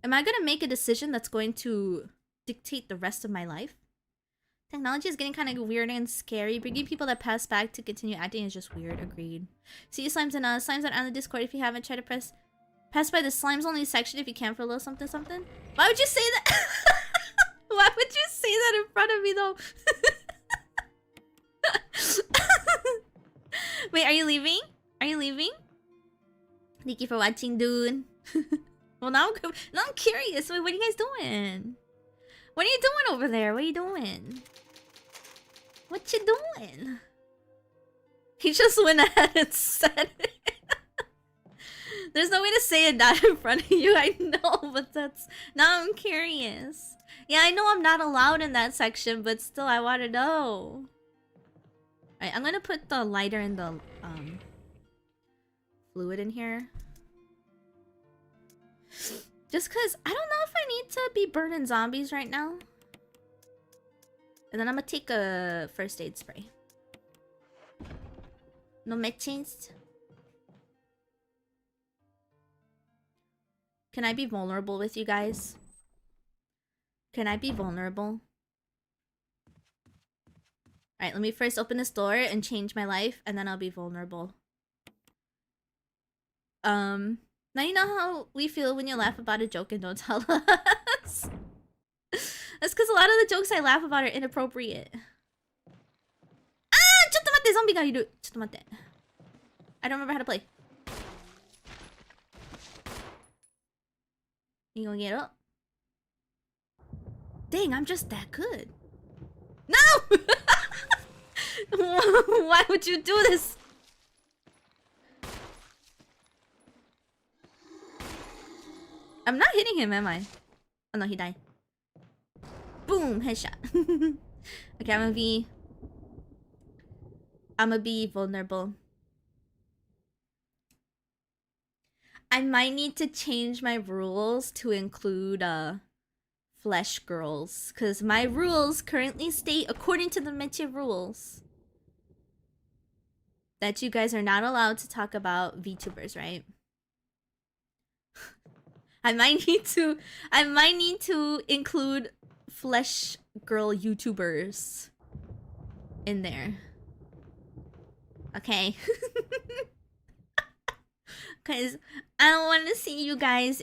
S1: Am I gonna make a decision that's going to dictate the rest of my life? Technology is getting kind of weird and scary. Bringing people that pass back to continue acting is just weird. Agreed. See you slimes and slimes on the Discord if you haven't. Try to pass by the slimes only section if you can for a little something something. Why would you say that? Why would you say that in front of me though? Wait, are you leaving? Are you leaving? Thank you for watching, dude. Well, now I'm curious. Wait, what are you guys doing? What are you doing over there? What are you doing? What you doing? He just went ahead and said it. There's no way to say it not in front of you. I know, but that's... Now I'm curious. Yeah, I know I'm not allowed in that section, but still, I want to know. Alright, I'm gonna put the lighter and the fluid in here. Just because I don't know if I need to be burning zombies right now. And then I'm gonna take a first aid spray. No meches. Can I be vulnerable with you guys? Can I be vulnerable? Alright, let me first open this door and change my life, and then I'll be vulnerable. Now you know how we feel when you laugh about a joke and don't tell us. That's because a lot of the jokes I laugh about are inappropriate. Ah! ちょっと待って、ゾンビがいる。ちょっと待って。I don't remember how to play. You gonna get up? Dang, I'm just that good. No! Why would you do this? I'm not hitting him, am I? Oh no, he died. Boom! Headshot. Okay, I'm gonna be vulnerable. I might need to change my rules to include flesh girls, because my rules currently state, according to the MECHE rules, that you guys are not allowed to talk about VTubers, right? I might need to include flesh girl YouTubers in there. Okay. Cause I don't want to see you guys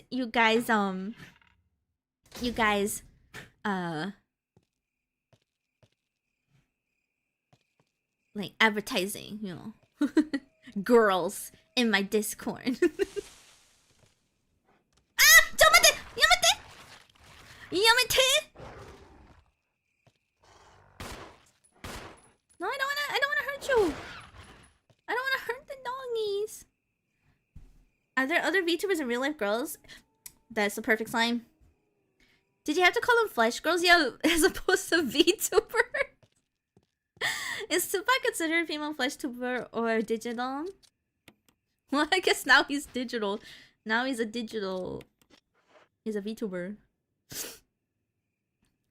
S1: like advertising, you know, girls in my Discord. Ah! Yamete! Yamete! Yamete! No, I don't wanna hurt you. I don't wanna hurt the doggies. Are there other VTubers and real life girls? That's the perfect slime. Did you have to call them flesh girls? Yeah, as opposed to VTuber. Is Tupac considered female flesh tuber or digital? Well, I guess now he's digital. Now he's a digital. He's a VTuber.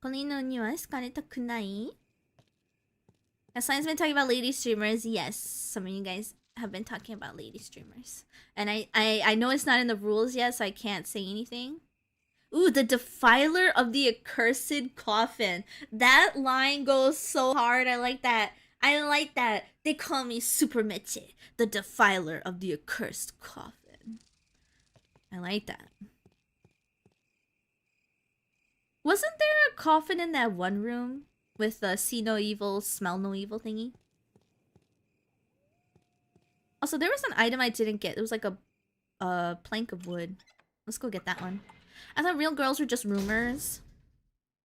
S1: この犬には好かれたくない? Has Science been talking about lady streamers? Yes, some of you guys have been talking about lady streamers. And I know it's not in the rules yet, so I can't say anything. Ooh, the defiler of the accursed coffin. That line goes so hard. I like that. I like that. They call me Super Meche, the defiler of the accursed coffin. I like that. Wasn't there a coffin in that one room with the see no evil, smell no evil thingy? Also, there was an item I didn't get. It was like a plank of wood. Let's go get that one. I thought real girls were just rumors.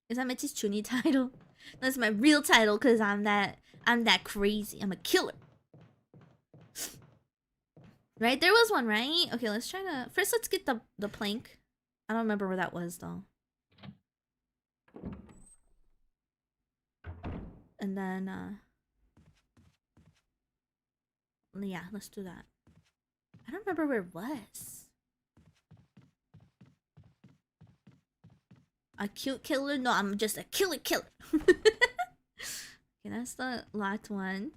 S1: Is that Meche's Chuni title? That's my real title because I'm that crazy. I'm a killer. Right? There was one, right? Okay, let's try to... First, let's get the plank. I don't remember where that was, though. And then, yeah, let's do that. I don't remember where it was. A cute killer? No, I'm just a killer. Okay, that's the locked one.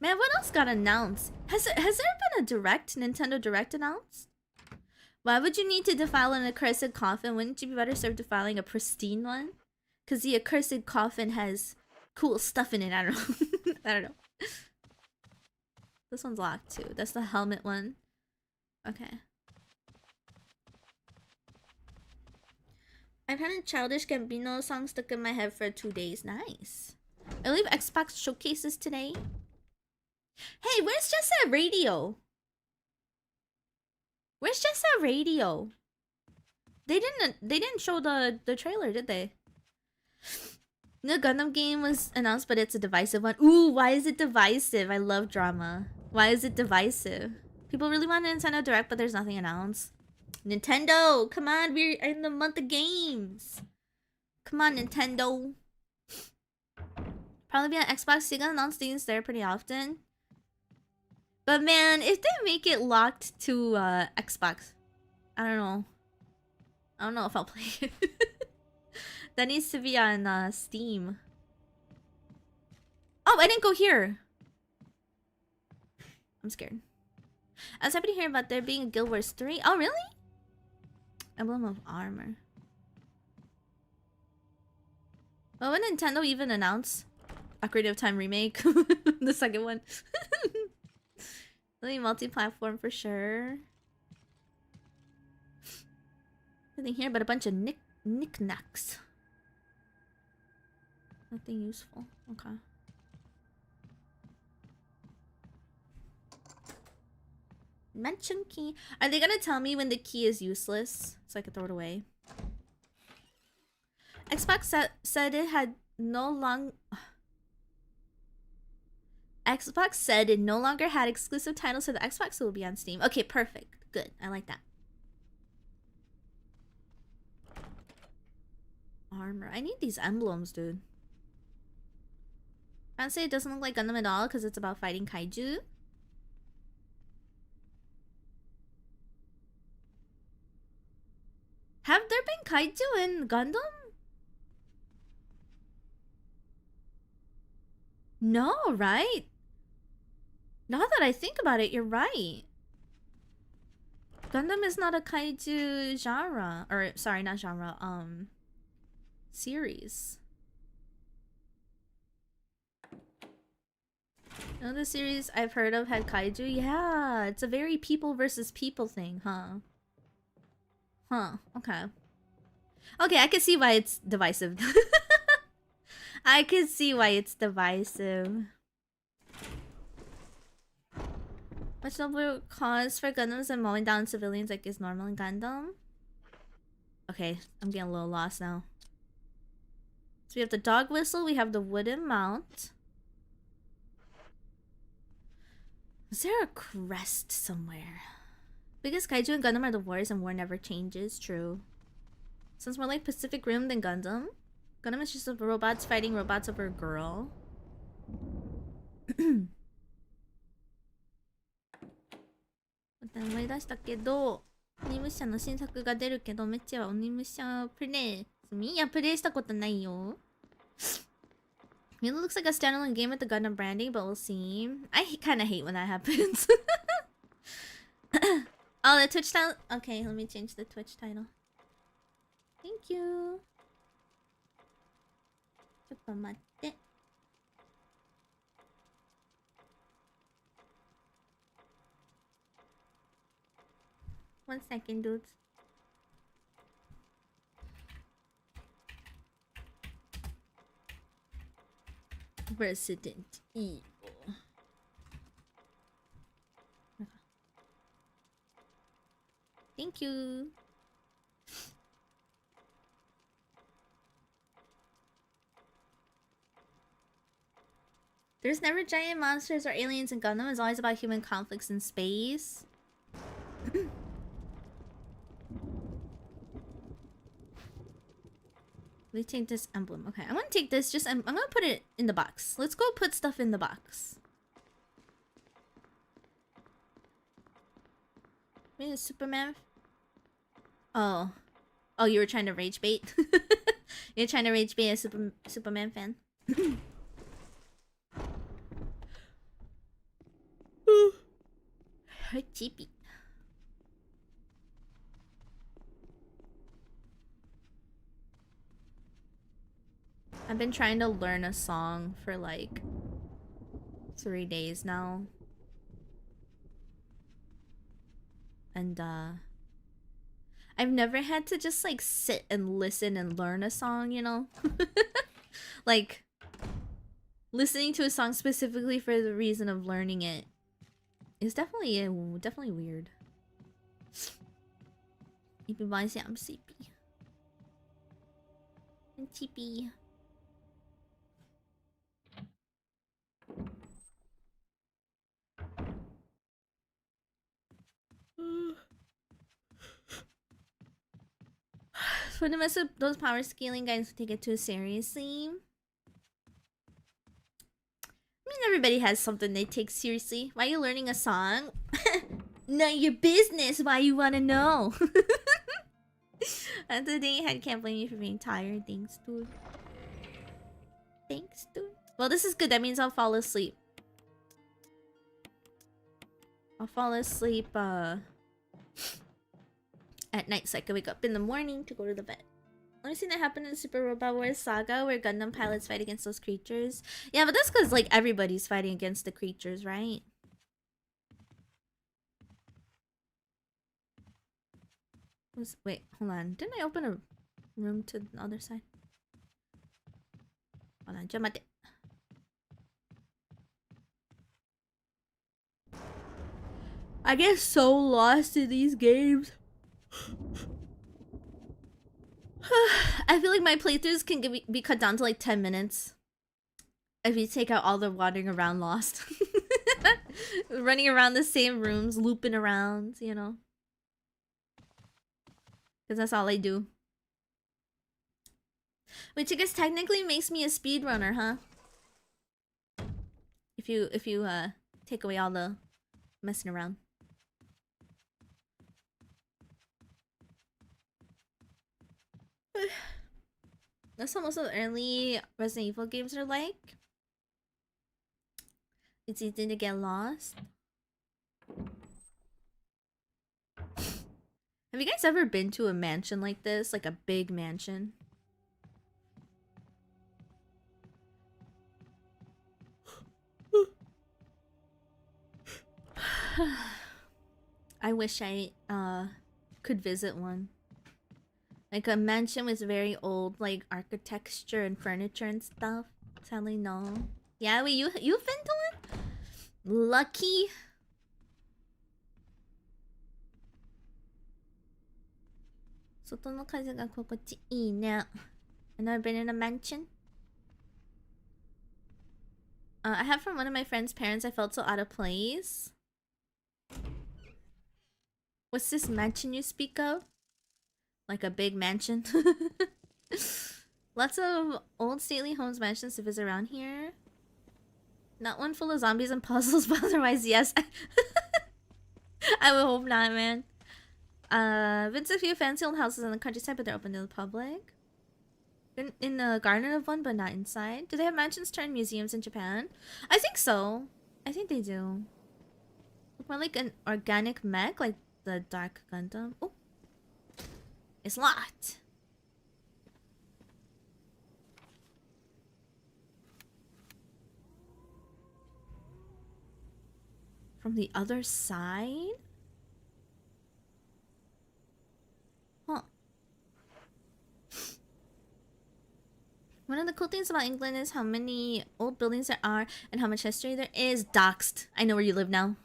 S1: Man, what else got announced? Has there been a Nintendo Direct announced? Why would you need to defile an accursed coffin? Wouldn't you be better served defiling a pristine one? Because the accursed coffin has cool stuff in it. I don't know. I don't know. This one's locked too. That's the helmet one. Okay. I've had a childish Gambino song stuck in my head for 2 days. Nice. I believe Xbox showcases today. Hey, where's Just That Radio? Where's Just That Radio? They didn't show the trailer, did they? The Gundam game was announced, but it's a divisive one. Ooh, why is it divisive? I love drama. Why is it divisive? People really want a Nintendo Direct, but there's nothing announced. Nintendo, come on, we're in the month of games. Come on, Nintendo. Probably be on Xbox. Sega announce things there pretty often. But man, if they make it locked to Xbox, I don't know. I don't know if I'll play it. That needs to be on Steam. Oh, I didn't go here. I'm scared. I was happy to hear about there being a Guild Wars 3. Oh, really? Emblem of Armor. Well, when Nintendo even announce Ocarina of Time remake? The second one. Really multi-platform for sure. Nothing here but a bunch of knickknacks. Nothing useful. Okay. Mention key. Are they gonna tell me when the key is useless so I can throw it away? Xbox said it had no long. Xbox said it no longer had exclusive titles for the Xbox, so it will be on Steam. Okay, perfect. Good. I like that. Armor. I need these emblems, dude. I'd say it doesn't look like Gundam at all because it's about fighting kaiju. Have there been kaiju in Gundam? No, right? Now that I think about it, you're right. Gundam is not a kaiju genre. Or, sorry, not genre. Series. You know the series I've heard of had kaiju? Yeah, it's a very people versus people thing, huh? Huh, okay. Okay, I can see why it's divisive. I can see why it's divisive. Much noble cause for Gundams and mowing down civilians like is normal in Gundam? Okay, I'm getting a little lost now. So we have the dog whistle, we have the wooden mount. Is there a crest somewhere? Biggest kaiju in Gundam are the wars and war never changes. True. Sounds more like Pacific Rim than Gundam. Gundam is just robots fighting robots over a girl. 思い出したけど、鬼武者の新作が出るけど、めっちゃ鬼武者プレイ済み？いや、プレイしたことないよ。It looks like a standalone game with the Gundam branding, but we'll see. I kind of hate when that happens. Oh, the Twitch title? Okay, let me change the Twitch title. Thank you. ちょっと待って。1 second, dudes. Resident Evil. Okay. Thank you. There's never giant monsters or aliens in Gundam. It's always about human conflicts in space. Let me take this emblem. Okay, I'm gonna take this. I'm gonna put it in the box. Let's go put stuff in the box. Maybe Superman. Oh, you were trying to rage bait. You're trying to rage bait a Superman fan. Cheapy. I've been trying to learn a song for like 3 days now. And I've never had to just like sit and listen and learn a song, you know? Like listening to a song specifically for the reason of learning it is definitely weird. I'm sleepy. I'm sleepy. For the mess of those power scaling guys who take it too seriously. I mean, everybody has something they take seriously. Why are you learning a song? Not your business. Why you wanna know? And today I can't blame you for being tired. Thanks, dude. Thanks, dude. Well, this is good. That means I'll fall asleep. I'll fall asleep at night so I can wake up in the morning to go to the bed. Only thing that happened in Super Robot Wars Saga where Gundam pilots fight against those creatures. Yeah, but that's because like everybody's fighting against the creatures, right? Wait, hold on. Didn't I open a room to the other side? Hold on, jump. I get so lost in these games. I feel like my playthroughs can be cut down to like 10 minutes. If you take out all the wandering around lost. Running around the same rooms, looping around, you know. Because that's all I do. Which I guess technically makes me a speedrunner, huh? If you take away all the messing around. That's what most of the early Resident Evil games are like. It's easy to get lost. Have you guys ever been to a mansion like this? Like a big mansion? I wish I could visit one. Like a mansion with very old like architecture and furniture and stuff. Sadly no. Yeah, wait, you've been to one? Lucky. Soto no kaze ga kokochi ii ne. I've never been in a mansion. I have from one of my friend's parents. I felt so out of place. What's this mansion you speak of? Like a big mansion? Lots of old stately homes, mansions to visit around here. Not one full of zombies and puzzles, but otherwise, yes. I would hope not, man. Been to a few fancy old houses in the countryside, but they're open to the public. Been in the garden of one, but not inside. Do they have mansions turned museums in Japan? I think so. I think they do. Look more like an organic mech, like the Dark Gundam. Oh, it's locked. From the other side? Huh. One of the cool things about England is how many old buildings there are and how much history there is. Doxed. I know where you live now.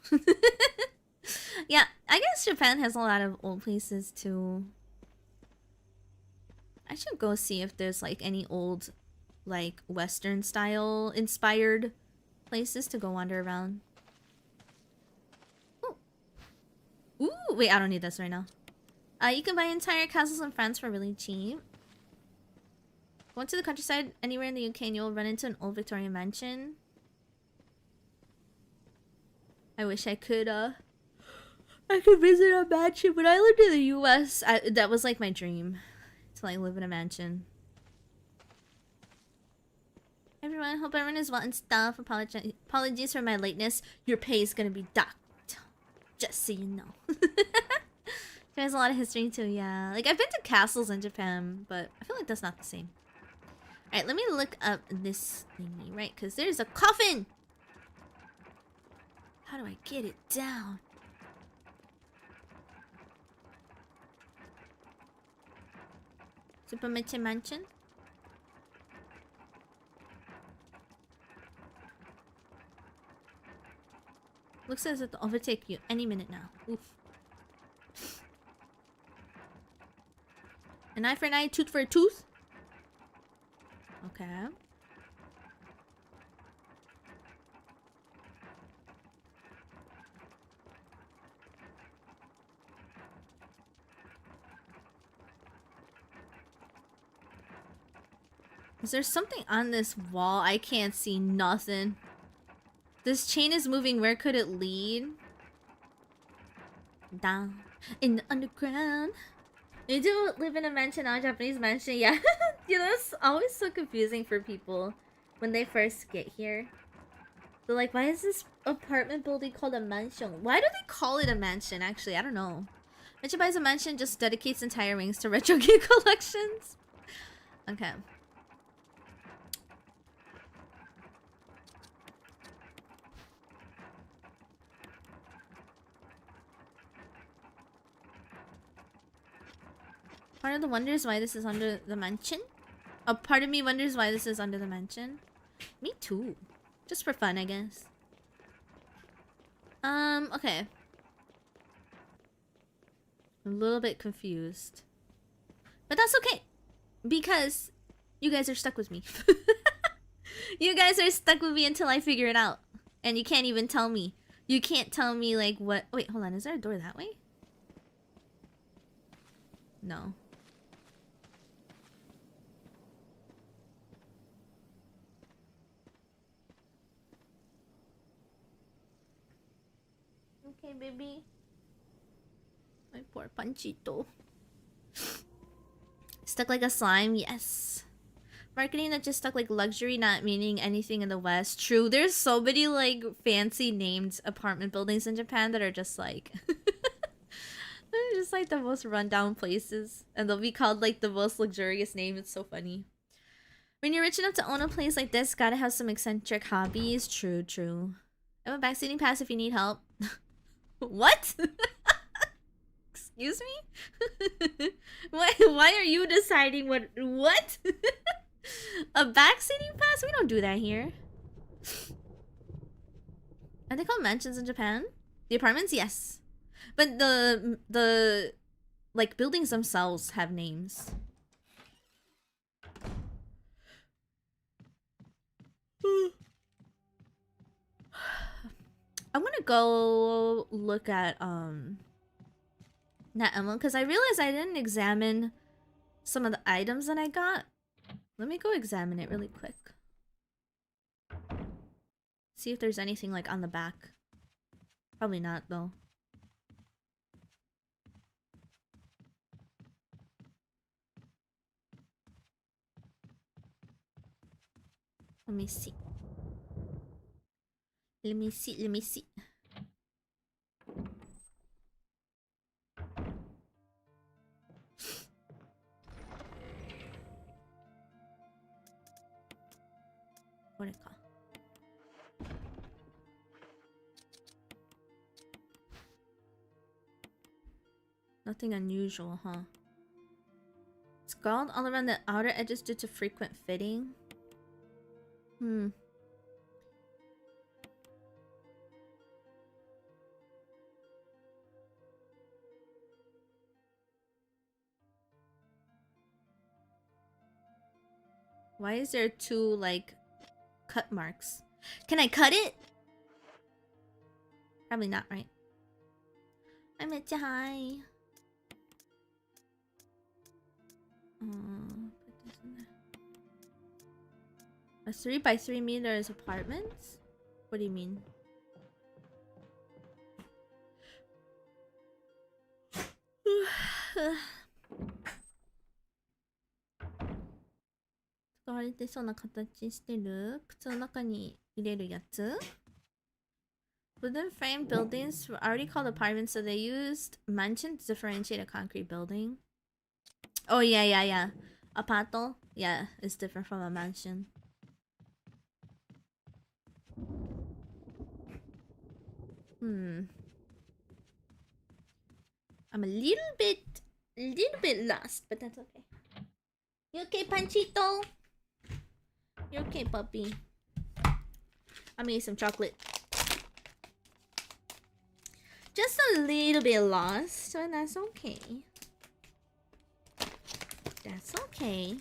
S1: Yeah, I guess Japan has a lot of old places too. I should go see if there's like any old, like Western style inspired places to go wander around. Ooh, wait, I don't need this right now. You can buy entire castles in France for really cheap. Go to the countryside anywhere in the UK and you'll run into an old Victorian mansion. I wish I could visit a mansion. When I lived in the US, that was like my dream. To like live in a mansion. Everyone, hope everyone is well and stuff. Apologies for my lateness. Your pay is gonna be docked. Just so you know. There's a lot of history too, yeah. Like, I've been to castles in Japan, but I feel like that's not the same. Alright, let me look up this thingy, right? Because there's a coffin! How do I get it down? Super Meche Mansion? Looks as if it'll overtake you any minute now. Oof. An eye for an eye, tooth for a tooth? Okay. Is there something on this wall? I can't see nothing. This chain is moving. Where could it lead? Down in the underground. You do live in a mansion, not a Japanese mansion. Yeah. You know, it's always so confusing for people when they first get here. They're like, why is this apartment building called a mansion? Why do they call it a mansion, actually? I don't know. Meche buys a mansion, just dedicates entire wings to retro game collections. Okay. Part of the wonders why this is under the mansion. A part of me wonders why this is under the mansion. Me too. Just for fun, I guess. Okay. I'm a little bit confused. But that's okay. Because you guys are stuck with me. You guys are stuck with me until I figure it out. And you can't even tell me. You can't tell me, like, what... Wait, hold on. Is there a door that way? No. Okay, baby. My poor Panchito. Stuck like a slime? Yes. Marketing that just stuck like luxury, not meaning anything in the West. True. There's so many like fancy named apartment buildings in Japan that are just like... they're just like the most rundown places. And they'll be called like the most luxurious name. It's so funny. When you're rich enough to own a place like this, gotta have some eccentric hobbies. True, true. I have a backseating pass if you need help. What? Excuse me? Why are you deciding what? A backseating pass? We don't do that here. Are they called mansions in Japan? The apartments? Yes. But the like buildings themselves have names. I'm gonna go look at that emblem because I realized I didn't examine some of the items that I got. Let me go examine it really quick. See if there's anything like on the back. Probably not though. Let me see. Let me see. Let me see. What it called? Nothing unusual, huh? Scald all around the outer edges due to frequent fitting. Why is there two, like, cut marks? Can I cut it? Probably not, right? I'm at hi. Put this in there. A 3 by 3 meters apartments? What do you mean? Wooden frame buildings were already called apartments, so they used mansion to differentiate a concrete building. Oh yeah. Apato? Yeah, it's different from a mansion. I'm a little bit lost, but that's okay. You okay, Panchito? You okay, puppy? I'm gonna eat some chocolate. Just a little bit lost, so that's okay. That's okay.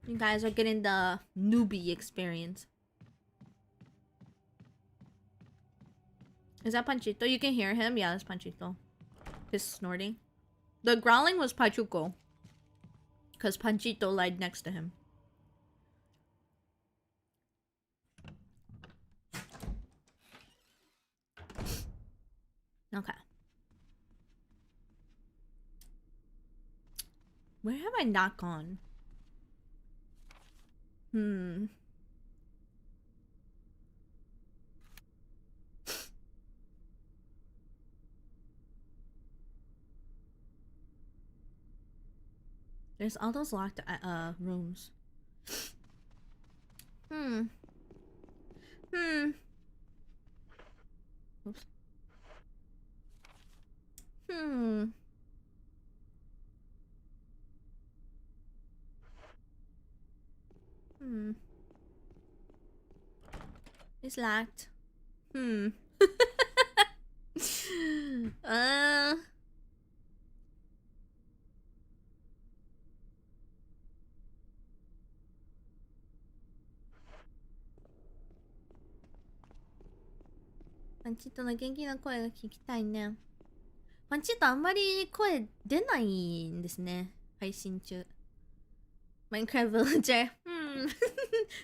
S1: You guys are getting the newbie experience. Is that Panchito? You can hear him? Yeah, that's Panchito. His snorting. The growling was Pachuco. Because Panchito lied next to him. Okay. Where have I not gone? There's all those locked rooms. Oops. It's locked. Panchito の元気な声が聞きたいね。パンチットあんまり声出ないんですね。配信中。Minecraft Villager.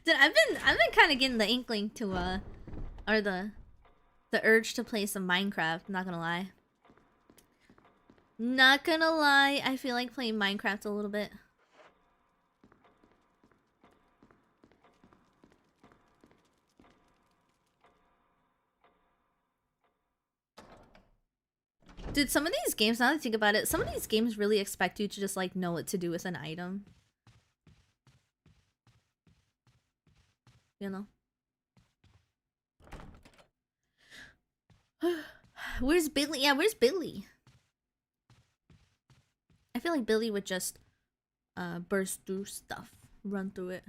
S1: Dude, I've been kind of getting the inkling to or the urge to play some Minecraft, not gonna lie. Not gonna lie, I feel like playing Minecraft a little bit. Dude, some of these games, now that I think about it, some of these games really expect you to just like know what to do with an item. You know? Where's Billy? Yeah, where's Billy? I feel like Billy would just burst through stuff, run through it.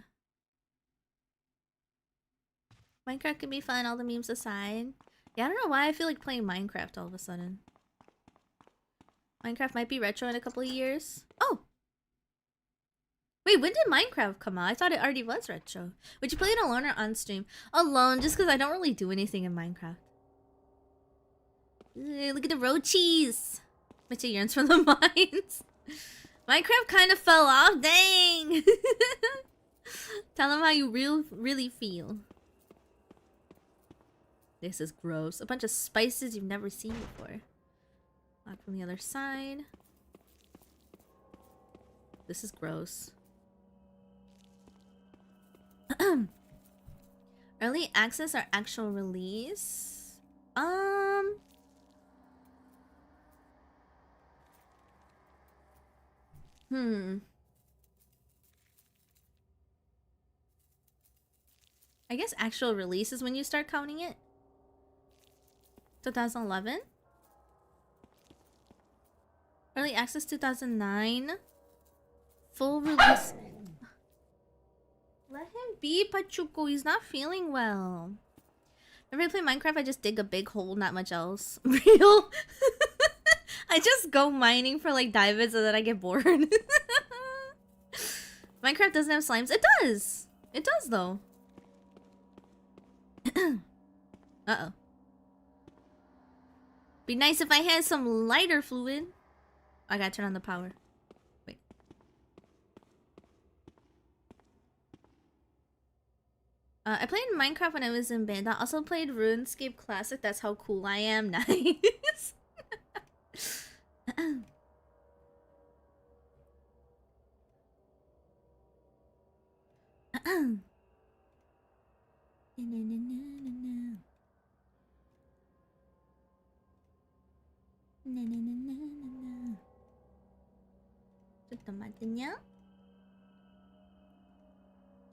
S1: Minecraft can be fun, all the memes aside. Yeah, I don't know why I feel like playing Minecraft all of a sudden. Minecraft might be retro in a couple of years. Oh! Wait, when did Minecraft come out? I thought it already was retro. Would you play it alone or on stream? Alone, just because I don't really do anything in Minecraft. Look at the roachies! Meche yearns for the mines. Minecraft kind of fell off, dang! Tell them how you really feel. This is gross. A bunch of spices you've never seen before. Lock from the other side. This is gross. Early access or actual release? I guess actual release is when you start counting it. 2011? Early access 2009. Full release. Let him be, Pachuco. He's not feeling well. Whenever I play Minecraft, I just dig a big hole, not much else. Real? I just go mining for like diamonds and then I get bored. Minecraft doesn't have slimes. It does! It does though. Uh-oh. Be nice if I had some lighter fluid. I gotta turn on the power. Wait. I played Minecraft when I was in band. I also played RuneScape Classic. That's how cool I am. Nice. っと待ってにゃ。ちょ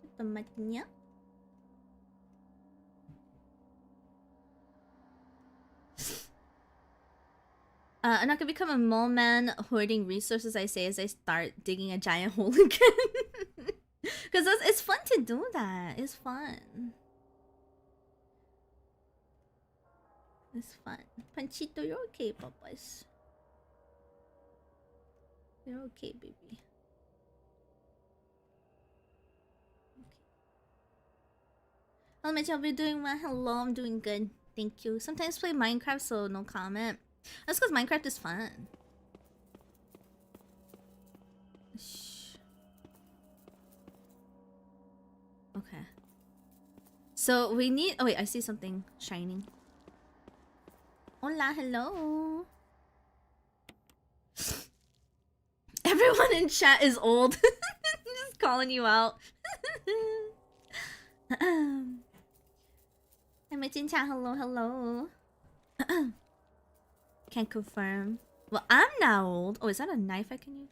S1: っと待ってにゃ。I'm not gonna become a mole man hoarding resources, I say, as I start digging a giant hole again. Because it's fun to do that. It's fun. It's fun. Panchito, you're okay, papas. You're okay, baby. Okay. Hello, Mitch, I'll be doing well. Hello, I'm doing good. Thank you. Sometimes play Minecraft, so no comment. That's because Minecraft is fun. Shh. Okay. So we need... Oh wait, I see something shining. Hola, hello. Everyone in chat is old. Just calling you out. I'm in chat. Hello, hello. Can't confirm. Well, I'm not old. Oh, is that a knife I can use?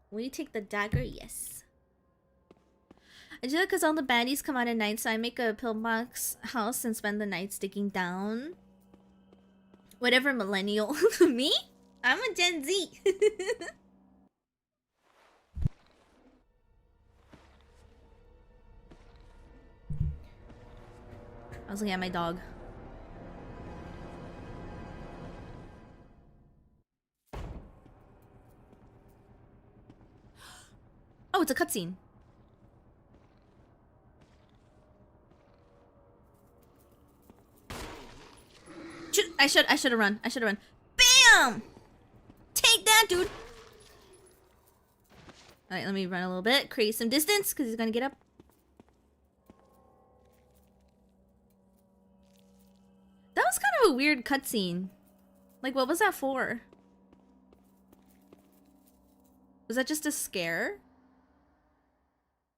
S1: Will you take the dagger? Yes. I do it because all the baddies come out at night, so I make a pillbox house and spend the nights digging down. Whatever, millennial. Me? I'm a Gen Z. I was looking at my dog. Oh, it's a cutscene. I should have run. I should have run. Bam! Take that, dude. All right, let me run a little bit, create some distance because he's gonna get up. That was kind of a weird cutscene. Like, what was that for? Was that just a scare?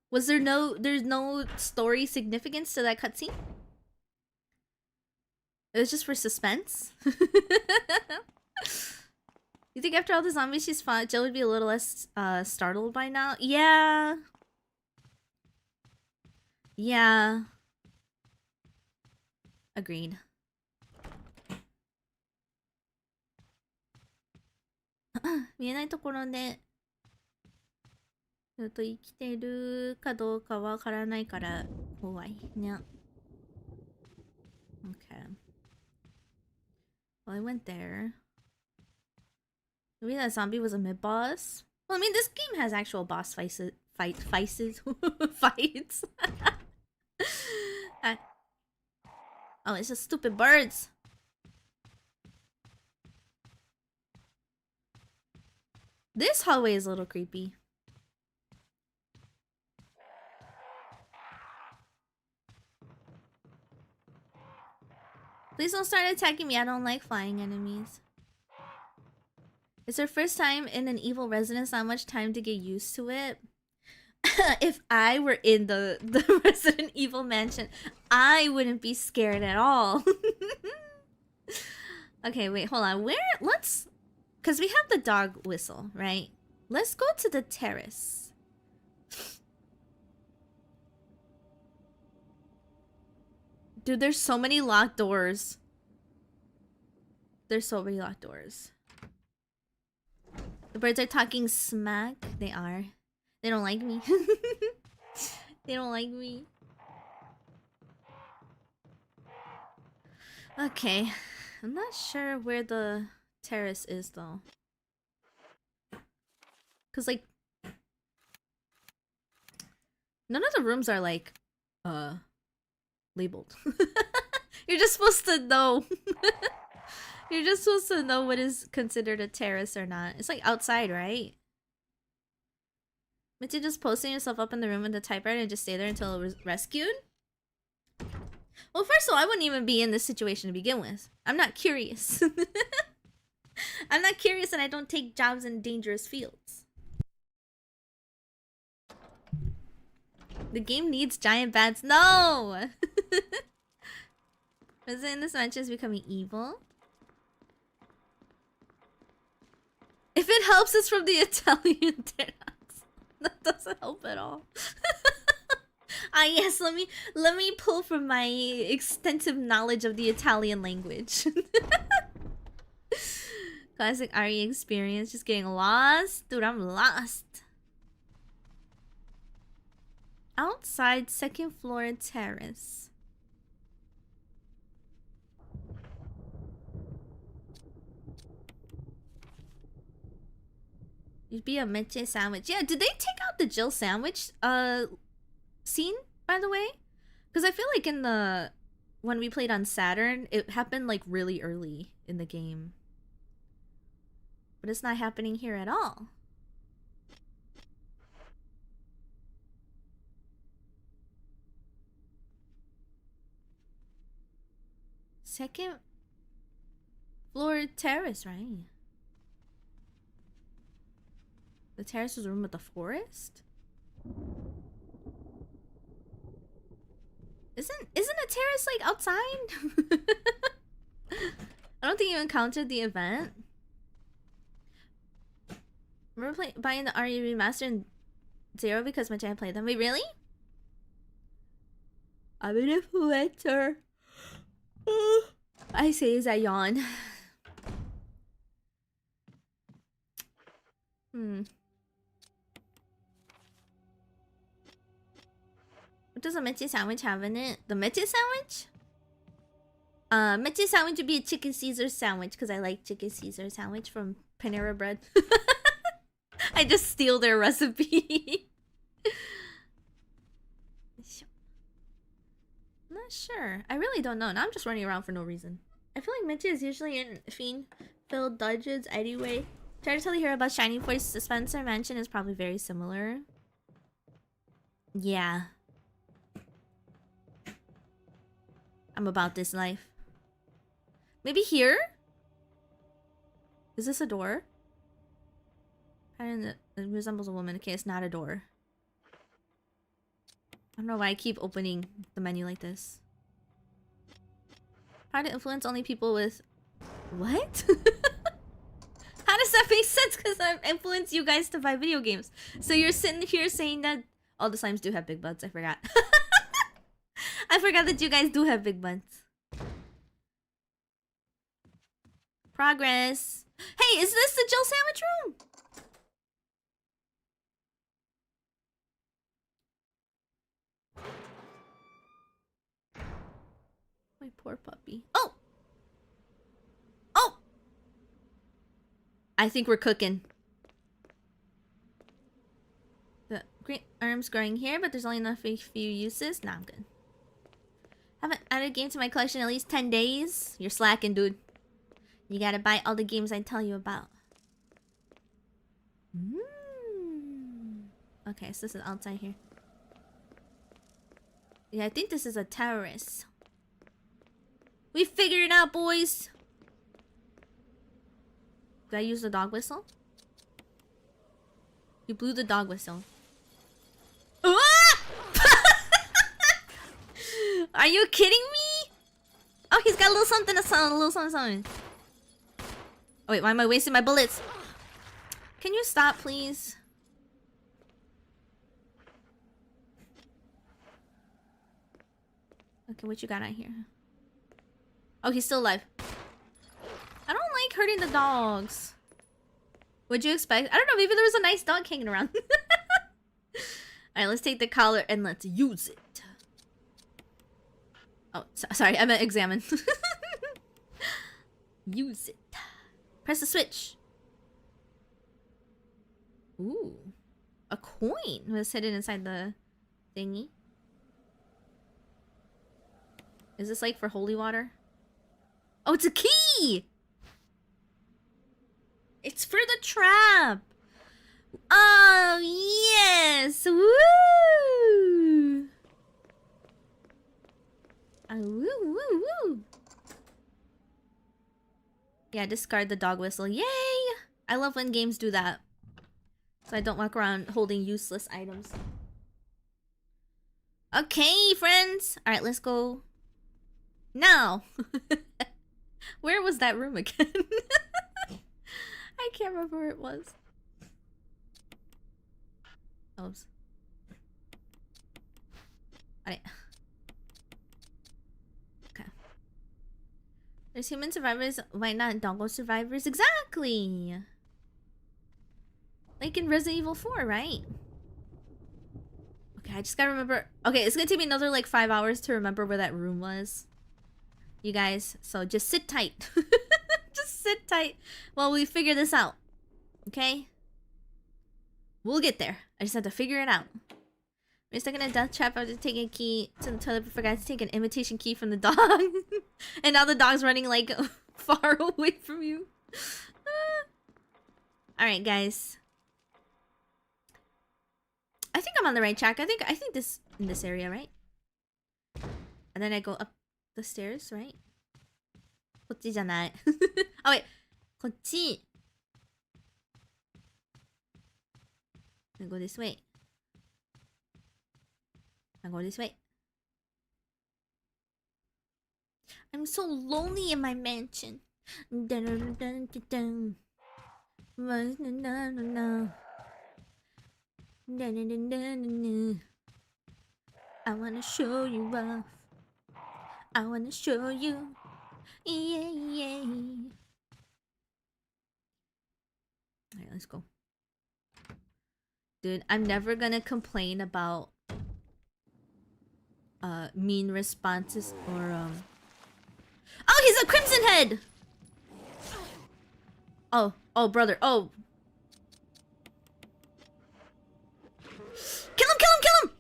S1: Was there's no story significance to that cutscene? It was just for suspense? You think after all the zombies she's fought, Jill would be a little less startled by now? Yeah. Yeah. Agreed. 見えないところでずっと生きてるかどうかわからないから怖いね。Okay. Well, I went there. Maybe that zombie was a mid-boss? Well, I mean, this game has actual boss fights. Fights. Oh, it's just stupid birds. This hallway is a little creepy. Please don't start attacking me. I don't like flying enemies. It's her first time in an evil residence. Not much time to get used to it. If I were in the Resident Evil mansion, I wouldn't be scared at all. Okay, wait, hold on. Let's... Because we have the dog whistle, right? Let's go to the terrace. Dude, there's so many locked doors. There's so many locked doors. The birds are talking smack. They are. They don't like me. They don't like me. Okay. I'm not sure where the terrace is though. Cause like none of the rooms are like labeled. You're just supposed to know. You're just supposed to know what is considered a terrace or not. It's like outside, right? But you're just posting yourself up in the room with the typewriter and just stay there until it was rescued? Well, first of all, I wouldn't even be in this situation to begin with. I'm not curious. I'm not curious and I don't take jobs in dangerous fields. The game needs giant bats. No! Resident in this mansion is becoming evil. If it helps, it's from the Italian dance. That doesn't help at all. Ah, yes, let me pull from my extensive knowledge of the Italian language. Classic RE experience, just getting lost. Dude, I'm lost. Outside second floor terrace. You'd be a meche sandwich. Yeah, did they take out the Jill sandwich scene, by the way? Because I feel like in the when we played on Saturn, it happened like really early in the game. But it's not happening here at all. Second floor terrace, right? The terrace was a room with the forest? Isn't a terrace like outside? I don't think you encountered the event. Remember buying the RE Remaster in 0 because much I played them. Wait, really? I'm an influencer. I say as I yawn. What does a meche sandwich have in it? The meche sandwich? Meche sandwich would be a chicken Caesar sandwich because I like chicken Caesar sandwich from Panera Bread. I just steal their recipe. Not sure. I really don't know. Now I'm just running around for no reason. I feel like meche is usually in fiend-filled dungeons anyway. Try to tell you here about Shining Force. Spencer Mansion is probably very similar. Yeah. I'm about this life. Maybe here? Is this a door? Pattern that resembles a woman. Okay, it's not a door. I don't know why I keep opening the menu like this. How to influence only people with... What? How does that make sense? Because I influence you guys to buy video games. So you're sitting here saying that... Oh, the slimes do have big butts. I forgot. I forgot that you guys do have big butts. Progress. Hey, is this the Jill sandwich room? My poor puppy. Oh! Oh! I think we're cooking. The green arms growing here, but there's only enough for a few uses. Nah, I'm good. Haven't added a game to my collection in at least 10 days. You're slacking, dude. You gotta buy all the games I tell you about. Okay, so this is outside here. Yeah, I think this is a terrace. We figured it out, boys. Did I use the dog whistle? You blew the dog whistle. Are you kidding me? Oh, he's got a little something, a little something. Oh wait, why am I wasting my bullets? Can you stop, please? Okay, what you got out here? Oh, he's still alive. I don't like hurting the dogs. What'd you expect? I don't know, maybe there was a nice dog hanging around. Alright, let's take the collar and let's use it. Oh, sorry, I meant examine. Use it. Press the switch. Ooh. A coin was hidden inside the thingy. Is this like for holy water? Oh, it's a key! It's for the trap! Oh, yes! Woo! Woo, woo, woo! Yeah, discard the dog whistle. Yay! I love when games do that. So I don't walk around holding useless items. Okay, friends! Alright, let's go. Now! Where was that room again? I can't remember where it was. Oops. Alright. Okay. There's human survivors, why not doggo survivors? Exactly! Like in Resident Evil 4, right? Okay, I just gotta remember. Okay, it's gonna take me another like 5 hours to remember where that room was. You guys, so just sit tight. Just sit tight while we figure this out. Okay? We'll get there. I just have to figure it out. We're stuck in a death trap after taking a key to the toilet but forgot to take an imitation key from the dog. And now the dog's running like far away from you. Alright, guys. I think I'm on the right track. I think this in this area, right? And then I go up the stairs, right? こっちじゃない。Oh wait. こっち. I go this way. I go this way. I'm so lonely in my mansion. I wanna show you off. I wanna show you. Yeah, yeah. Alright, let's go. Dude, I'm never gonna complain about mean responses or Oh, he's a Crimson Head! Oh, brother, oh. Kill him!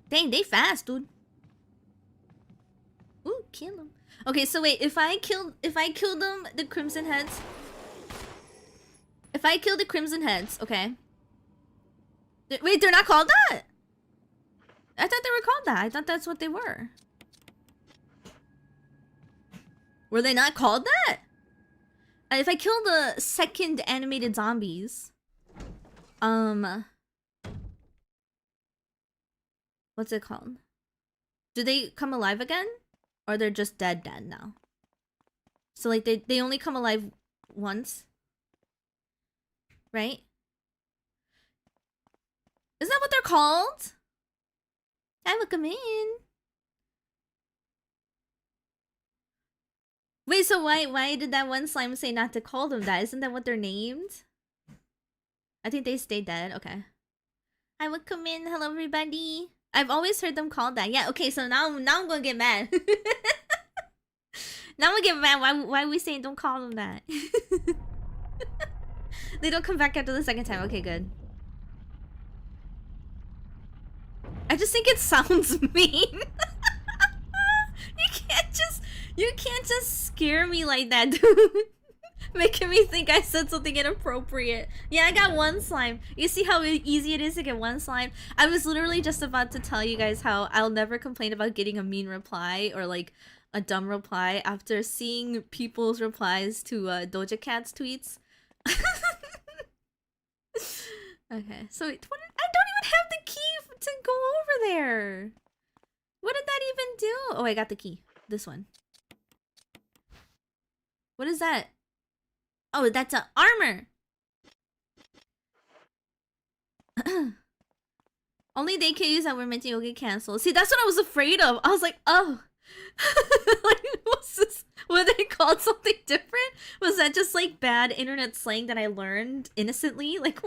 S1: Dang, they fast, dude. Ooh, kill him. Okay, so wait, if I kill them, the Crimson Heads. If I kill the Crimson Heads, okay. Wait, they're not called that? I thought they were called that. I thought that's what they were. Were they not called that? If I kill the second animated zombies, what's it called? Do they come alive again? Or they're just dead now? So like they only come alive once? Right? Is that what they're called? I look them in. Wait, so why did that one slime say not to call them that? Isn't that what they're named? I think they stay dead. Okay. I would come in. Hello, everybody. I've always heard them called that. Yeah. Okay. So now I'm gonna get mad. Now I'm gonna get mad. Why are we saying don't call them that? They don't come back after the second time. Okay, good. I just think it sounds mean. You can't just scare me like that, dude. Making me think I said something inappropriate. Yeah, I got one slime. You see how easy it is to get one slime? I was literally just about to tell you guys how I'll never complain about getting a mean reply or like a dumb reply after seeing people's replies to Doja Cat's tweets. Okay, so I don't even have the key to go over there. What did that even do? Oh, I got the key. This one. What is that? Oh, that's an armor. Only they can use that we're meant to get canceled. See, that's what I was afraid of. I was like, oh. Like, what's this? Were they called something different? Was that just like bad internet slang that I learned innocently? Like,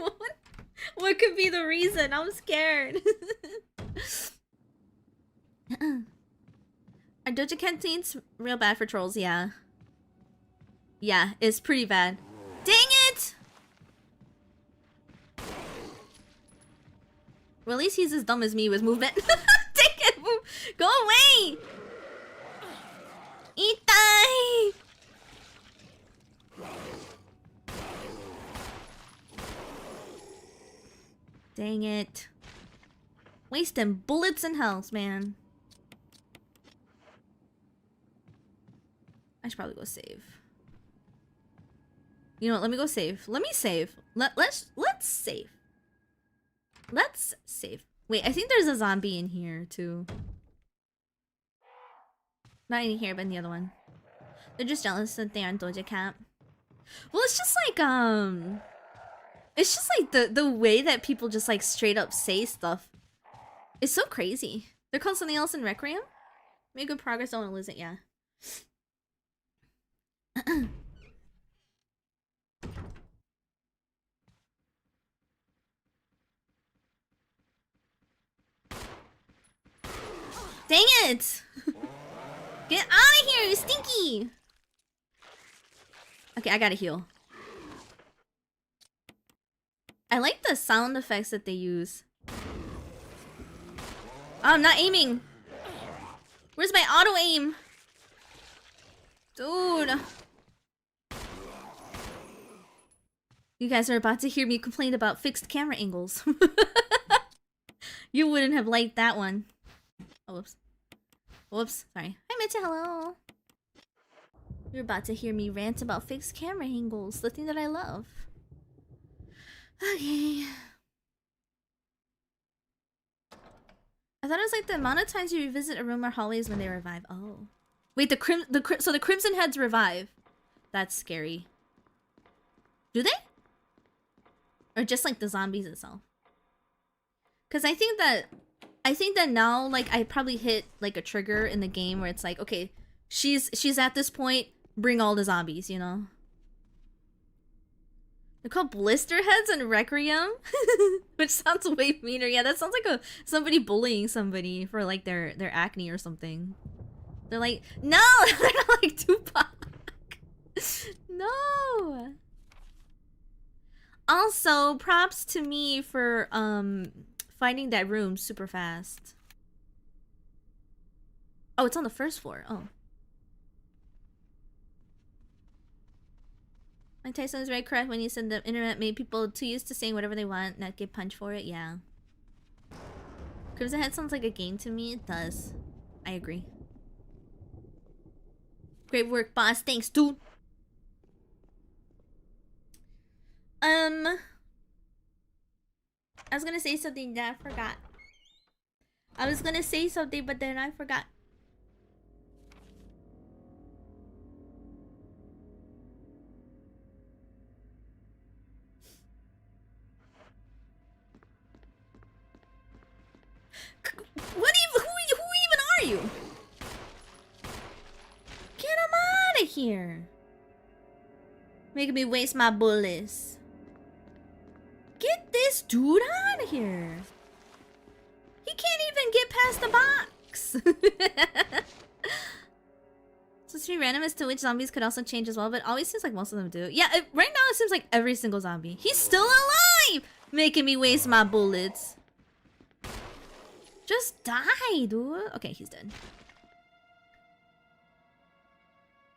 S1: what could be the reason? I'm scared. Our Doja Cat scene's real bad for trolls, yeah. Yeah, it's pretty bad. Dang it! Well, at least he's as dumb as me with movement. Take it! Move. Go away! Itai! Dang it. Wasting bullets and health, man. I should probably go save. You know what? Let me go save. Let me save. Let's save. Let's save. Wait, I think there's a zombie in here too. Not in here, but in the other one. They're just jealous that they aren't Doja Cat. Well, it's just like it's just like the way that people just like straight up say stuff. It's so crazy. They're called something else in Requiem. Make good progress. Don't want to lose it. Yeah. Dang it! Get out of here, you stinky! Okay, I gotta heal. I like the sound effects that they use. Oh, I'm not aiming! Where's my auto aim? Dude. You guys are about to hear me complain about fixed camera angles. You wouldn't have liked that one. Oh, whoops. Whoops, sorry. Hi, Meche, hello. You're about to hear me rant about fixed camera angles, the thing that I love. Okay. I thought it was like the amount of times you revisit a room or hallways when they revive. Oh. Wait, so the Crimson Heads revive. That's scary. Do they? Or just like the zombies itself? Because I think that now, like, I probably hit like a trigger in the game where it's like, okay, she's at this point, bring all the zombies, you know? They're called blister heads in Requiem, which sounds way meaner. Yeah, that sounds like somebody bullying somebody for like their acne or something. They're like, no, they're not like Tupac. No. Also, props to me for finding that room super fast. Oh, it's on the first floor. Oh. Mike Tyson is very correct when he said the internet made people too used to saying whatever they want, not get punched for it. Yeah. Crimson Head sounds like a game to me. It does. I agree. Great work, boss. Thanks, dude. I was gonna say something that I forgot. I was gonna say something, but then I forgot. Who even are you? Get him out of here. Making me waste my bullets. Get this dude out of here. He can't even get past the box. So it's pretty random as to which zombies could also change as well, but it always seems like most of them do. Yeah, right now it seems like every single zombie. He's still alive! Making me waste my bullets. Just die, dude. Okay, he's dead.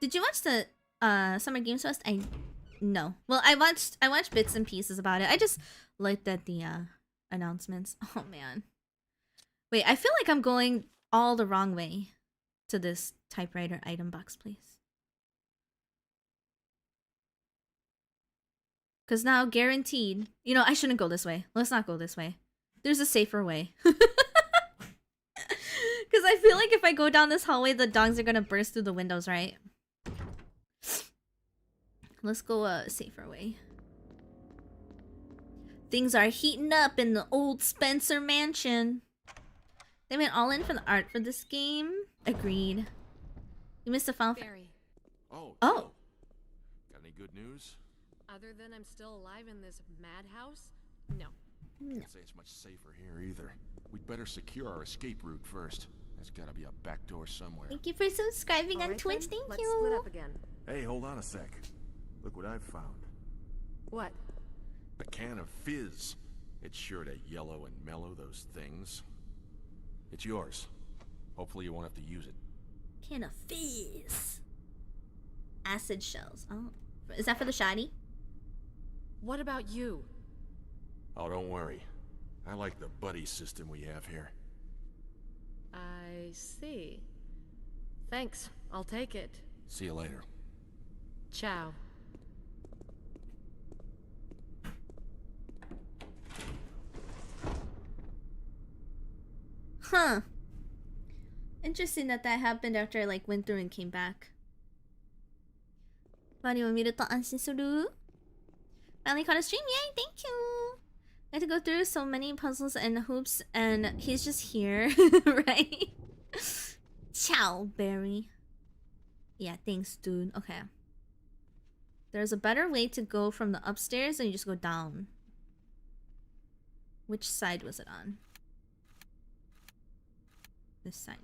S1: Did you watch the Summer Games Fest? No. Well, I watched bits and pieces about it. I just looked at the announcements. Oh man. Wait, I feel like I'm going all the wrong way to this typewriter item box place. Cause now guaranteed. You know, I shouldn't go this way. Let's not go this way. There's a safer way. Cause I feel like if I go down this hallway, the dogs are gonna burst through the windows, right? Let's go a safer way. Things are heating up in the old Spencer mansion. They went all in for the art for this game. Agreed. You missed a file.
S2: Oh.
S1: Oh.
S2: Got any good news?
S3: Other than I'm still alive in this madhouse? No.
S2: Can't say it's much safer here either. We'd better secure our escape route first. There's gotta be a back door somewhere.
S1: Thank you for subscribing on Twitch.
S3: Then,
S1: Thank
S3: let's
S1: you.
S3: split up again.
S4: Hey, hold on a sec. Look what I've found.
S3: What?
S2: A can of fizz. It's sure to yellow and mellow those things. It's yours. Hopefully you won't have to use it.
S1: Can of fizz. Acid shells. Oh, is that for the shoddy?
S3: What about you?
S2: Oh, don't worry. I like the buddy system we have here.
S3: I see. Thanks. I'll take it.
S2: See you later.
S3: Ciao.
S1: Huh. Interesting that happened after I like went through and came back. バリを見ると安心する Finally caught a stream, yay, thank you! I had to go through so many puzzles and hoops and he's just here, right? Ciao, Barry. Yeah, thanks, dude. Okay. There's a better way to go from the upstairs and you just go down. Which side was it on? This side.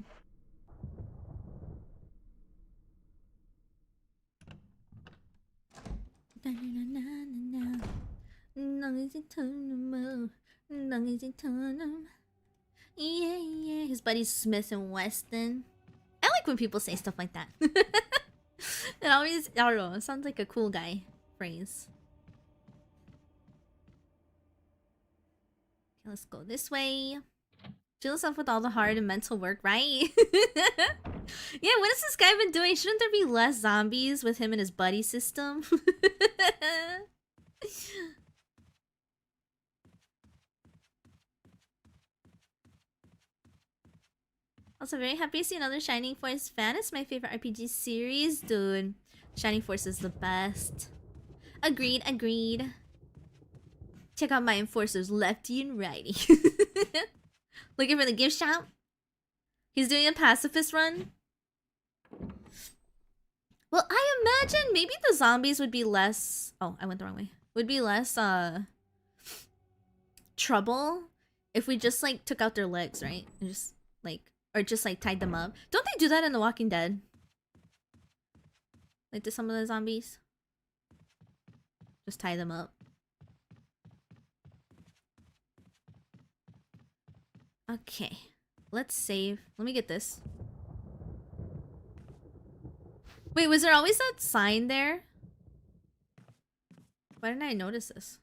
S1: Yeah, yeah. His buddies Smith and Weston. I like when people say stuff like that. It always, I don't know, it sounds like a cool guy phrase. Okay, let's go this way. Do yourself with all the hard and mental work, right? Yeah, what has this guy been doing? Shouldn't there be less zombies with him and his buddy system? Also, very happy to see another Shining Force fan. It's my favorite RPG series, dude. Shining Force is the best. Agreed, agreed. Check out my enforcers, lefty and righty. Looking for the gift shop? He's doing a pacifist run? Well, I imagine maybe the zombies would be less... Oh, I went the wrong way. Would be less, trouble if we just, like, took out their legs, right? And just, like... Or just, like, tied them up. Don't they do that in The Walking Dead? Like, to some of the zombies? Just tie them up. Okay. Let's save. Let me get this. Wait, was there always that sign there? Why didn't I notice this?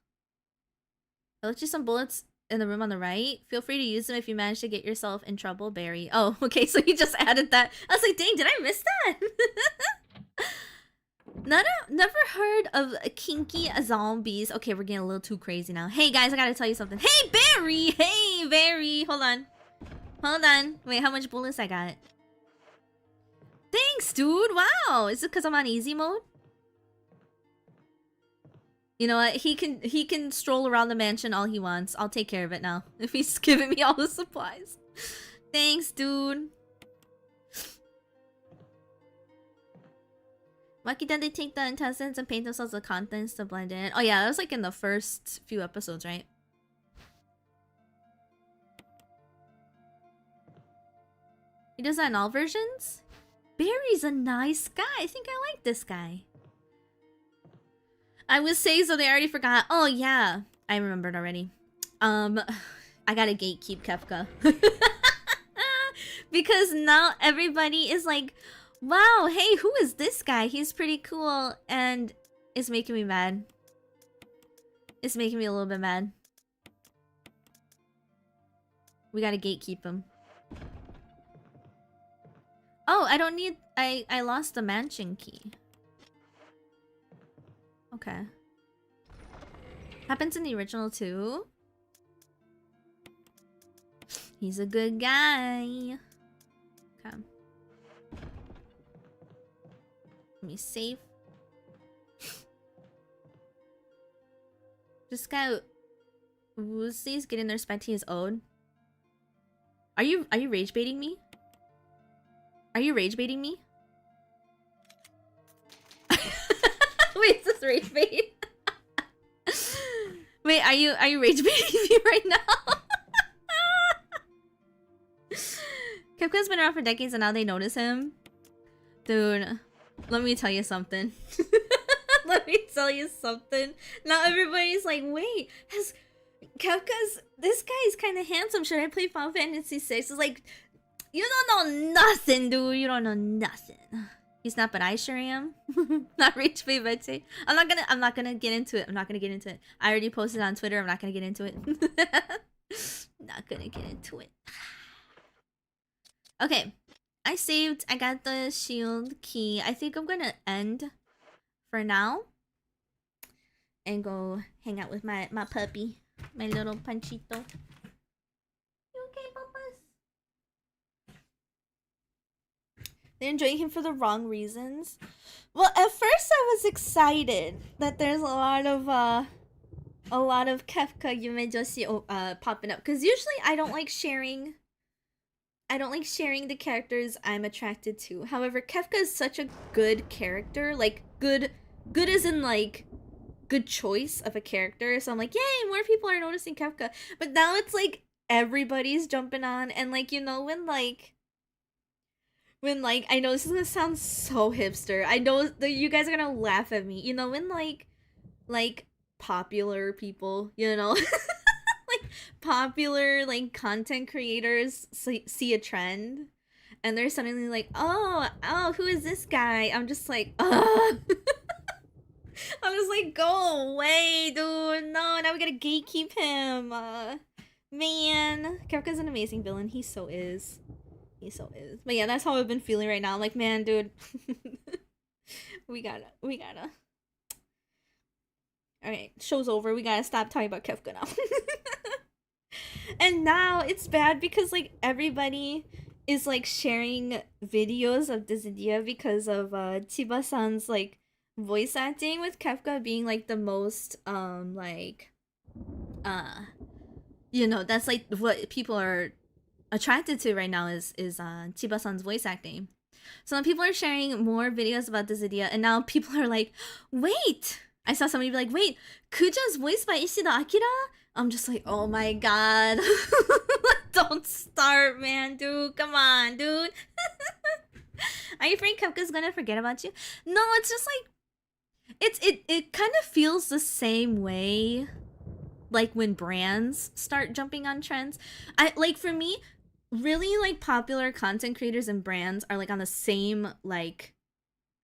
S1: I left you some bullets in the room on the right. Feel free to use them if you manage to get yourself in trouble, Barry. Oh, okay, so you just added that. I was like, dang, did I miss that? Never heard of kinky zombies. Okay, we're getting a little too crazy now. Hey, guys, I gotta tell you something. Hey, Barry! Hey, Barry! Hold on. Hold on. Wait, how much bullets I got? Thanks, dude! Wow! Is it because I'm on easy mode? You know what? He can stroll around the mansion all he wants. I'll take care of it now. If he's giving me all the supplies. Thanks, dude. Lucky that they take the intestines and paint themselves with contents to blend in. Oh yeah, that was like in the first few episodes, right? He does that in all versions? Barry's a nice guy. I think I like this guy. I was saying so they already forgot. Oh yeah, I remembered already. I gotta gatekeep Kefka. Because now everybody is like, wow, hey, who is this guy? He's pretty cool, and it's making me mad. It's making me a little bit mad. We gotta gatekeep him. Oh, I don't need... I lost the mansion key. Okay. Happens in the original too? He's a good guy. Okay. Let me save. This guy Woosie's getting their respect he is owed. Are you rage baiting me? Are you rage baiting me? Wait, is this rage bait? Wait, are you rage baiting me right now? Capcom's been around for decades and now they notice him. Dude, let me tell you something. Let me tell you something. Now everybody's like, wait, has this guy is kind of handsome. Should I play Final Fantasy VI? It's like, you don't know nothing, dude. You don't know nothing. He's not, but I sure am. Not rage bait, but say I'm not gonna get into it. I'm not gonna get into it. I already posted on Twitter. I'm not gonna get into it. Not gonna get into it. Okay, I saved. I got the shield key. I think I'm gonna end for now and go hang out with my puppy, my little Panchito. You okay, Papas? They're enjoying him for the wrong reasons. Well, at first I was excited that there's a lot of Kefka Yume Joshi popping up, because usually I don't like sharing the characters I'm attracted to. However, Kefka is such a good character, like good as in like good choice of a character. So I'm like, yay, more people are noticing Kefka. But now it's like everybody's jumping on, and like, you know, when I know this is gonna sound so hipster. I know that you guys are gonna laugh at me. You know, when like popular people, you know, like popular like content creators see a trend, and they're suddenly like, oh, who is this guy? I'm just like, I'm just like, go away, dude. No, now we gotta gatekeep him. Man, Kefka's an amazing villain. He so is. But yeah, that's how I've been feeling right now. I'm like, man, dude, we gotta. Alright, show's over. We gotta stop talking about Kefka now. And now it's bad because like everybody is like sharing videos of Dissidia because of Chiba-san's like voice acting, with Kefka being like the most you know, that's like what people are attracted to right now is Chiba-san's voice acting. So now people are sharing more videos about Dissidia, and now people are like, wait! I saw somebody be like, wait, Kuja's voiced by Ishida Akira? I'm just like, oh my god. Don't start, man, dude. Come on, dude. Are you afraid Kefka's gonna forget about you? No, it's just like, it kind of feels the same way like when brands start jumping on trends. Like, for me, really like popular content creators and brands are like on the same like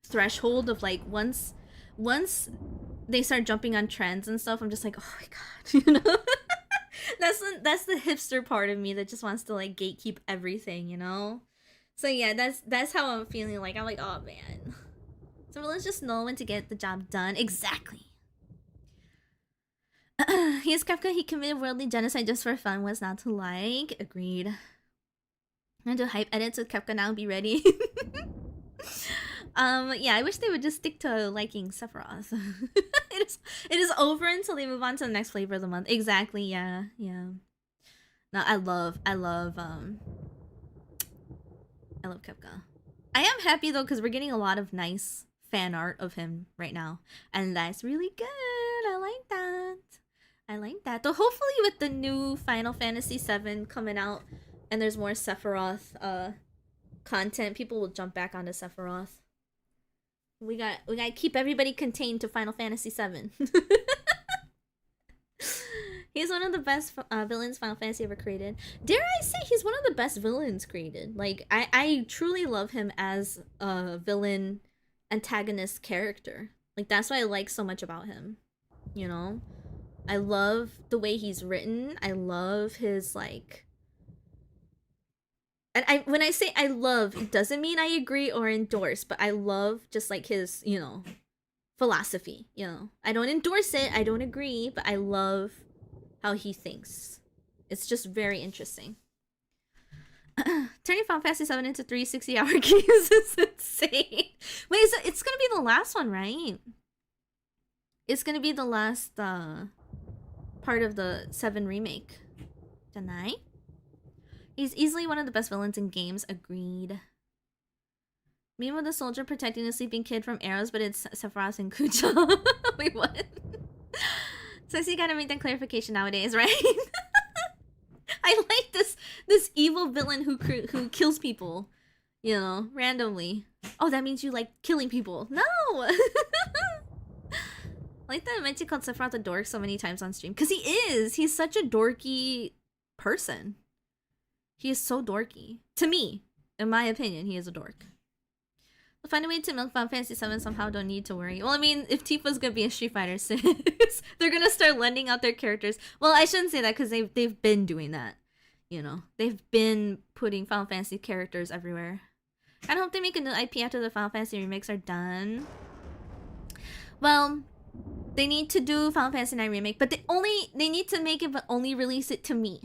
S1: threshold of like once they start jumping on trends and stuff, I'm just like, oh my god, you know. that's the hipster part of me that just wants to like gatekeep everything, you know. So yeah, that's how I'm feeling. Like, I'm like, oh man, so let's just know when to get the job done. Exactly. He is Kefka. He committed worldly genocide just for fun. Was not to like. Agreed. I'm gonna do hype edits with Kefka now. Be ready. Yeah, I wish they would just stick to liking Sephiroth. it is over until they move on to the next flavor of the month. Exactly. Yeah. No, I love Kefka. I am happy though, because we're getting a lot of nice fan art of him right now, and that's really good. I like that. Though hopefully with the new Final Fantasy VII coming out and there's more Sephiroth content, people will jump back onto Sephiroth. We gotta keep everybody contained to Final Fantasy VII. He's one of the best villains Final Fantasy ever created. Dare I say he's one of the best villains created. Like, I truly love him as a villain antagonist character. Like, that's what I like so much about him. You know? I love the way he's written. I love his, like... And when I say I love, it doesn't mean I agree or endorse, but I love just, like, his, you know, philosophy, you know? I don't endorse it, I don't agree, but I love how he thinks. It's just very interesting. Turning Final Fantasy VII into 3 60-hour games is insane. Wait, so it's gonna be the last one, right? It's gonna be the last part of the 7 remake. Tonight? He's easily one of the best villains in games. Agreed. Meme with the soldier protecting the sleeping kid from arrows, but it's Sephiroth and Kuja. Wait, what? So you gotta make that clarification nowadays, right? I like this evil villain who kills people, you know, randomly. Oh, that means you like killing people. No! I like that Mechi called Sephiroth a dork so many times on stream. Because he is! He's such a dorky person. He is so dorky. To me, in my opinion, he is a dork. We'll find a way to milk Final Fantasy VII somehow, don't need to worry. Well, I mean, if Tifa's gonna be in Street Fighter 6, they're gonna start lending out their characters. Well, I shouldn't say that, because they've been doing that. You know, they've been putting Final Fantasy characters everywhere. I hope they make a new IP after the Final Fantasy remakes are done. Well, they need to do Final Fantasy IX remake, but they need to make it, but only release it to me.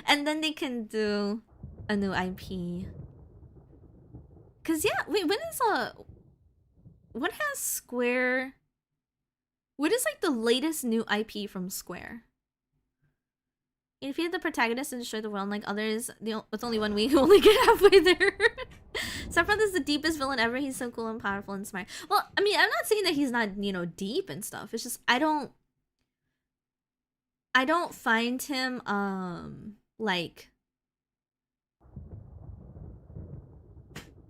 S1: and then they can do a new IP. Cause yeah, wait, what has Square? What is like the latest new IP from Square? You defeat the protagonist and destroy the world like others. With only 1 week, you only get halfway there. Sephiroth is the deepest villain ever. He's so cool and powerful and smart. Well, I mean, I'm not saying that he's not, you know, deep and stuff. It's just I don't find him like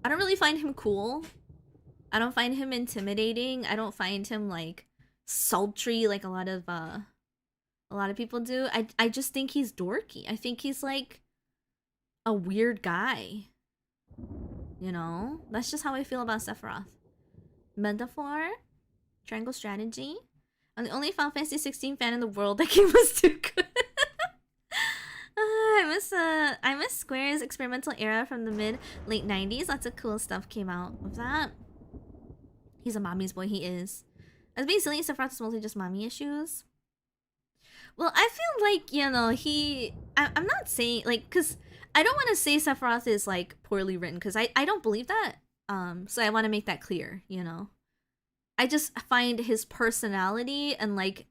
S1: I don't really find him cool. I don't find him intimidating. I don't find him like sultry like a lot of people do. I just think he's dorky. I think he's like a weird guy. You know? That's just how I feel about Sephiroth. Metaphor? Triangle strategy? I'm the only Final Fantasy 16 fan in the world. That game was too good. I miss Square's experimental era from the mid-late 90s. Lots of cool stuff came out of that. He's a mommy's boy, he is. As being silly, Sephiroth is mostly just mommy issues. Well, I feel like, you know, I'm not saying, like, because I don't want to say Sephiroth is, like, poorly written, because I don't believe that. So I want to make that clear, you know. I just find his personality and, like,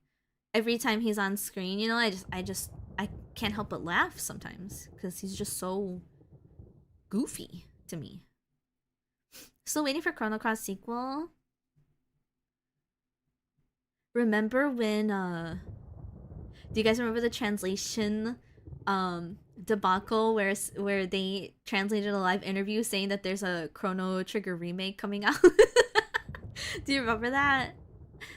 S1: every time he's on screen, you know, I can't help but laugh sometimes, because he's just so goofy to me. Still waiting for Chrono Cross sequel. Remember when, do you guys remember the translation debacle where they translated a live interview saying that there's a Chrono Trigger remake coming out? Do you remember that?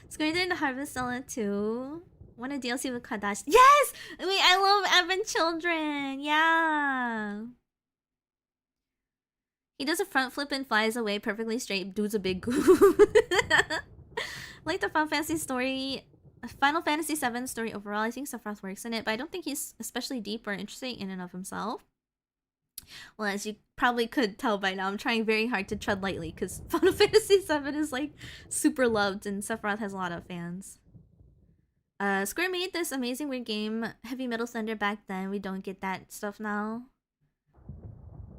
S1: It's going to Harvest Zone too. Want a DLC with Kadash? Yes! Wait, I love Advent Children! Yeah! He does a front flip and flies away perfectly straight. Dude's a big goof. Like the Final Fantasy VII story overall. I think Sephiroth works in it, but I don't think he's especially deep or interesting in and of himself. Well, as you probably could tell by now, I'm trying very hard to tread lightly because Final Fantasy VII is like super loved and Sephiroth has a lot of fans. Square made this amazing weird game, Heavy Metal Thunder, back then. We don't get that stuff now.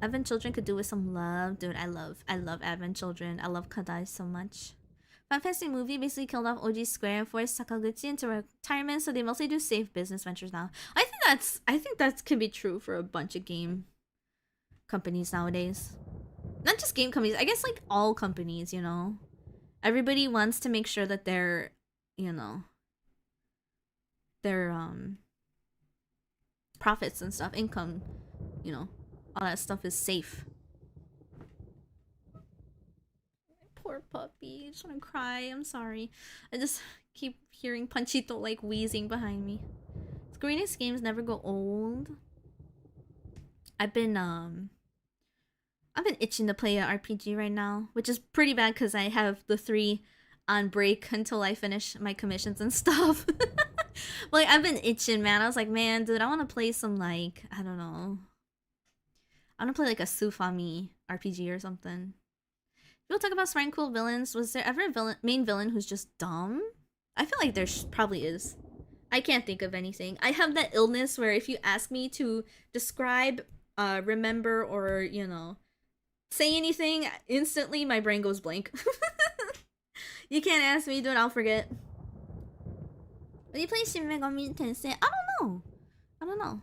S1: Advent Children could do with some love. Dude, I love Advent Children. I love Kadai so much. Final Fantasy movie basically killed off OG Square and forced Sakaguchi into retirement, so they mostly do safe business ventures now. I think that can be true for a bunch of game companies nowadays. Not just game companies, I guess like all companies, you know. Everybody wants to make sure that their, you know, their profits and stuff, income, you know, all that stuff is safe. Poor puppy. I just want to cry. I'm sorry. I just keep hearing Panchito like wheezing behind me. Square Enix games never go old. I've been itching to play an RPG right now, which is pretty bad because I have the 3 on break until I finish my commissions and stuff. Like, I've been itching, man. I was like, man, dude, I want to play some, like, I don't know. I want to play, like, a Sufami RPG or something. People talk about smart and cool villains. Was there ever a main villain who's just dumb? I feel like there probably is. I can't think of anything. I have that illness where if you ask me to describe, remember, or, you know, say anything, instantly my brain goes blank. You can't ask me, dude, I'll forget. Will you play Shin Megami Tensei? I don't know.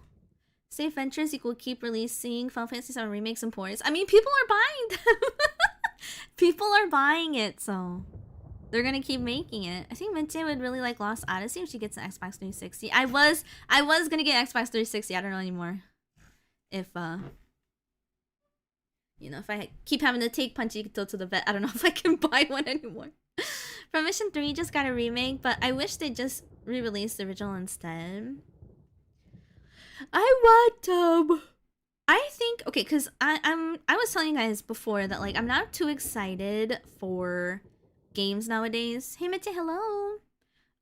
S1: Safe Ventures equal keep releasing Final Fantasy VII remakes and ports. I mean, people are buying them. People are buying it, so they're gonna keep making it. I think Minty would really like Lost Odyssey if she gets an Xbox 360. I was gonna get an Xbox 360. I don't know anymore. If you know, if I keep having to take Panchito to the vet, I don't know if I can buy one anymore. From Mission 3 just got a remake, but I wish they just re-released the original instead. I want I think, okay, because I was telling you guys before that, like, I'm not too excited for games nowadays. Hey Mitty, hello.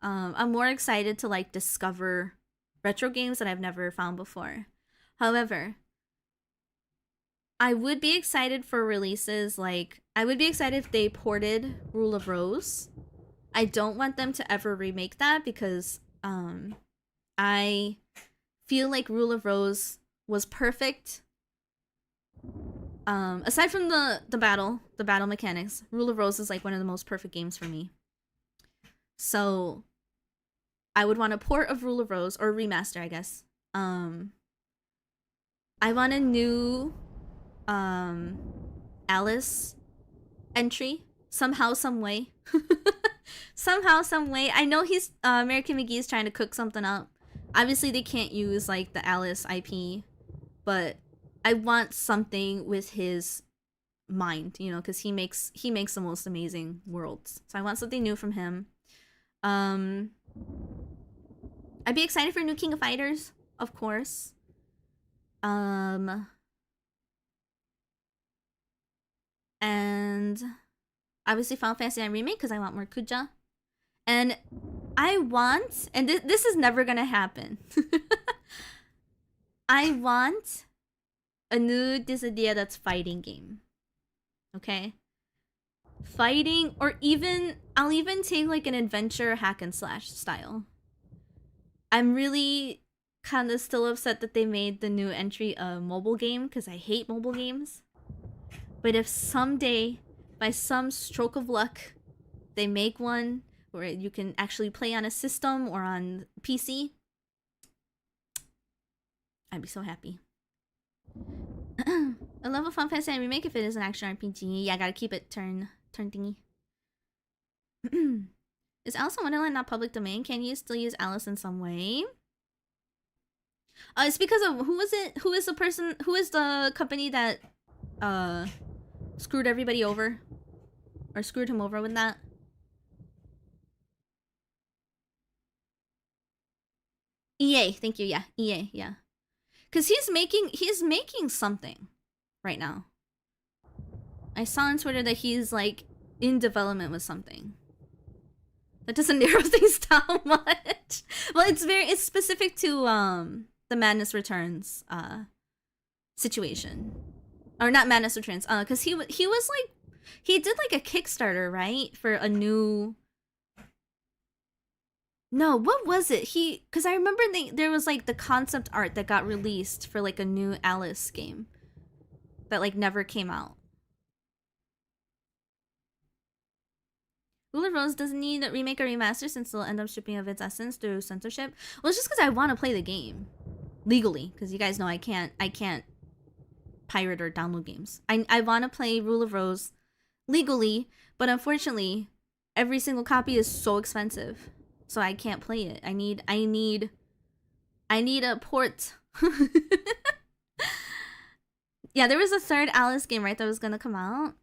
S1: I'm more excited to, like, discover retro games that I've never found before. However, I would be excited for releases, like, I would be excited if they ported Rule of Rose. I don't want them to ever remake that because I feel like Rule of Rose was perfect Aside from the battle mechanics, Rule of Rose is like one of the most perfect games for me. So I would want a port of Rule of Rose, or a remaster, I guess. I want a new Alice entry somehow, some way. Somehow, some way. I know he's American McGee is trying to cook something up. Obviously, they can't use like the Alice IP, but I want something with his mind, you know, because he makes the most amazing worlds. So I want something new from him. I'd be excited for a new King of Fighters, of course. And obviously Final Fantasy IX Remake, because I want more Kuja. And I want, and this is never gonna happen. I want a new Dissidia that's fighting game. Okay? Fighting, or even, I'll even take like an adventure hack and slash style. I'm really kind of still upset that they made the new entry a mobile game, because I hate mobile games. But if someday, by some stroke of luck, they make one where you can actually play on a system or on PC, I'd be so happy. I love a Final Fantasy IX Remake if it is an action RPG. Yeah, I gotta keep it turn thingy. Is Alice in Wonderland not public domain? Can you still use Alice in some way? It's because of who is it? Who is the person? Who is the company that screwed everybody over, or screwed him over with that? EA, thank you. Yeah, EA. Yeah, because he's making something right now. I saw on Twitter that he's like in development with something. That doesn't narrow things down much. Well, it's specific to the Madness Returns situation, or not Madness Returns, because he was like, he did like a Kickstarter, right, for a new. No, what was it? Because I remember there was like the concept art that got released for like a new Alice game that like never came out. Rule of Rose doesn't need a remake or remaster since it'll end up stripping of its essence through censorship. Well, it's just because I want to play the game legally, because you guys know I can't pirate or download games. I want to play Rule of Rose legally, but unfortunately, every single copy is so expensive, so I can't play it. I need a port. Yeah, there was a third Alice game, right, that was gonna come out.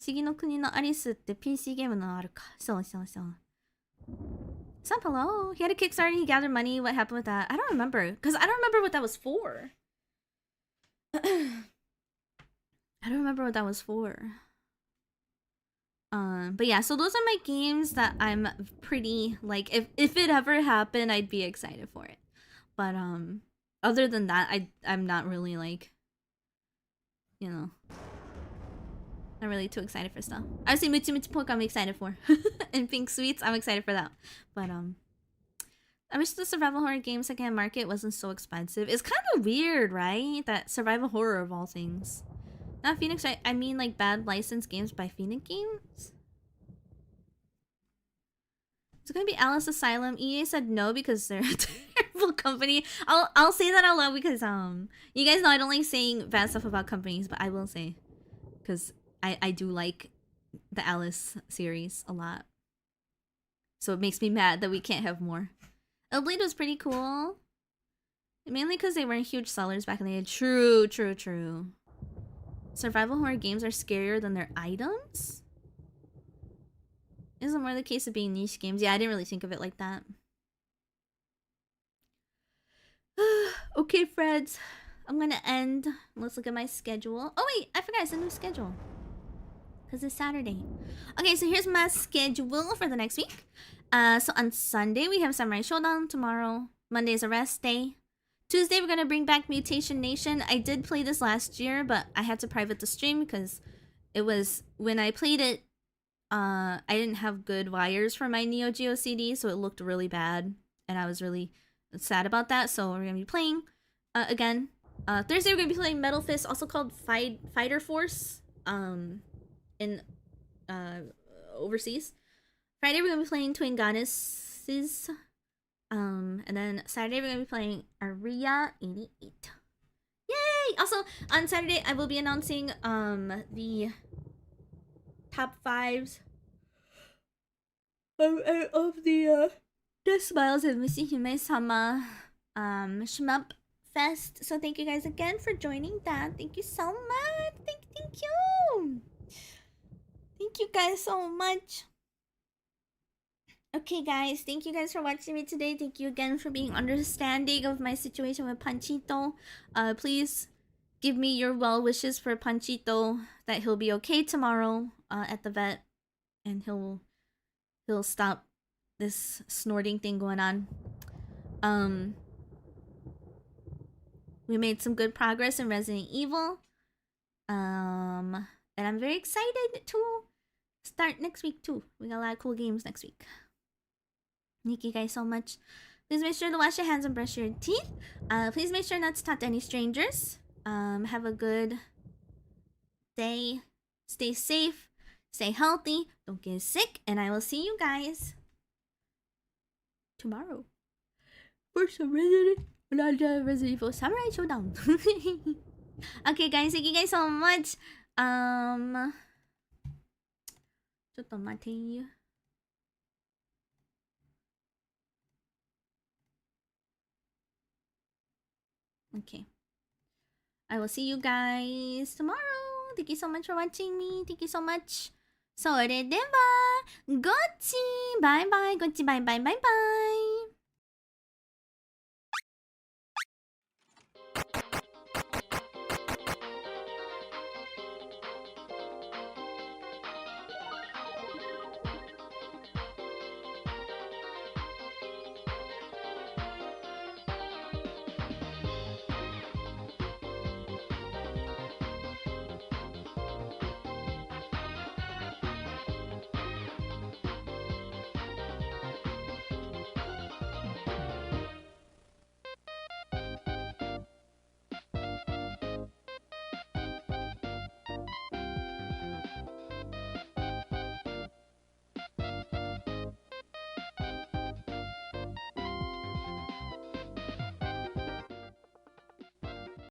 S1: 不思議の国のアリスって PC ゲームのあるか。そうそうそう。Sup, hello. He had a Kickstarter, he gathered money. What happened with that? I don't remember. Because I don't remember what that was for. I don't remember what that was for. But yeah, so those are my games that I'm pretty, like, if it ever happened, I'd be excited for it. But, other than that, I'm not really, like, you know, not really too excited for stuff. Obviously, mechemeal I'm excited for. And Pink Sweets, I'm excited for that. But, I wish the survival horror game second market wasn't so expensive. It's kind of weird, right? That survival horror of all things. Not Phoenix, right? I mean, like, bad licensed games by Phoenix Games? It's gonna be Alice Asylum. EA said no because they're a terrible company. I'll say that out loud because, you guys know I don't like saying bad stuff about companies, but I will say. Because I do like the Alice series a lot. So it makes me mad that we can't have more. Blade was pretty cool. Mainly because they weren't huge sellers back in the day. True, true, true. Survival horror games are scarier than their items? Isn't more the case of being niche games? Yeah, I didn't really think of it like that. Okay, Freds. I'm gonna end. Let's look at my schedule. Oh wait, I forgot it's a new schedule. Because it's Saturday. Okay, so here's my schedule for the next week. So on Sunday, we have Samurai Showdown. Tomorrow, Monday is a rest day. Tuesday, we're going to bring back Mutation Nation. I did play this last year, but I had to private the stream because it was... When I played it, I didn't have good wires for my Neo Geo CD, so it looked really bad. And I was really sad about that, so we're going to be playing again Thursday we're gonna be playing Metal Fist, also called Fighter Force. In overseas. Friday we're gonna be playing Twin Goddesses. And then Saturday we're gonna be playing Aria 88. Yay! Also on Saturday I will be announcing the top 5s of the Death Smiles and Mishihime-sama Shmup Fest. So thank you guys again for joining that. Thank you so much. Thank you. Thank you guys so much. Okay guys, thank you guys for watching me today. Thank you again for being understanding of my situation with Panchito. Please give me your well wishes for Panchito, that he'll be okay tomorrow at the vet, and he'll stop this snorting thing going on. We made some good progress in Resident Evil. And I'm very excited to start next week too. We got a lot of cool games next week. Thank you guys so much. Please make sure to wash your hands and brush your teeth. Please make sure not to talk to any strangers. Have a good day. Stay safe. Stay healthy. Don't get sick. And I will see you guys tomorrow for some Resident Evil Samurai Showdown. Okay guys, thank you guys so much. ちょっと待てよ。Okay. I will see you guys tomorrow. Thank you so much for watching me. Thank you so much. それでは、ごっちバイバイ。ごっちバイバイバイバイ。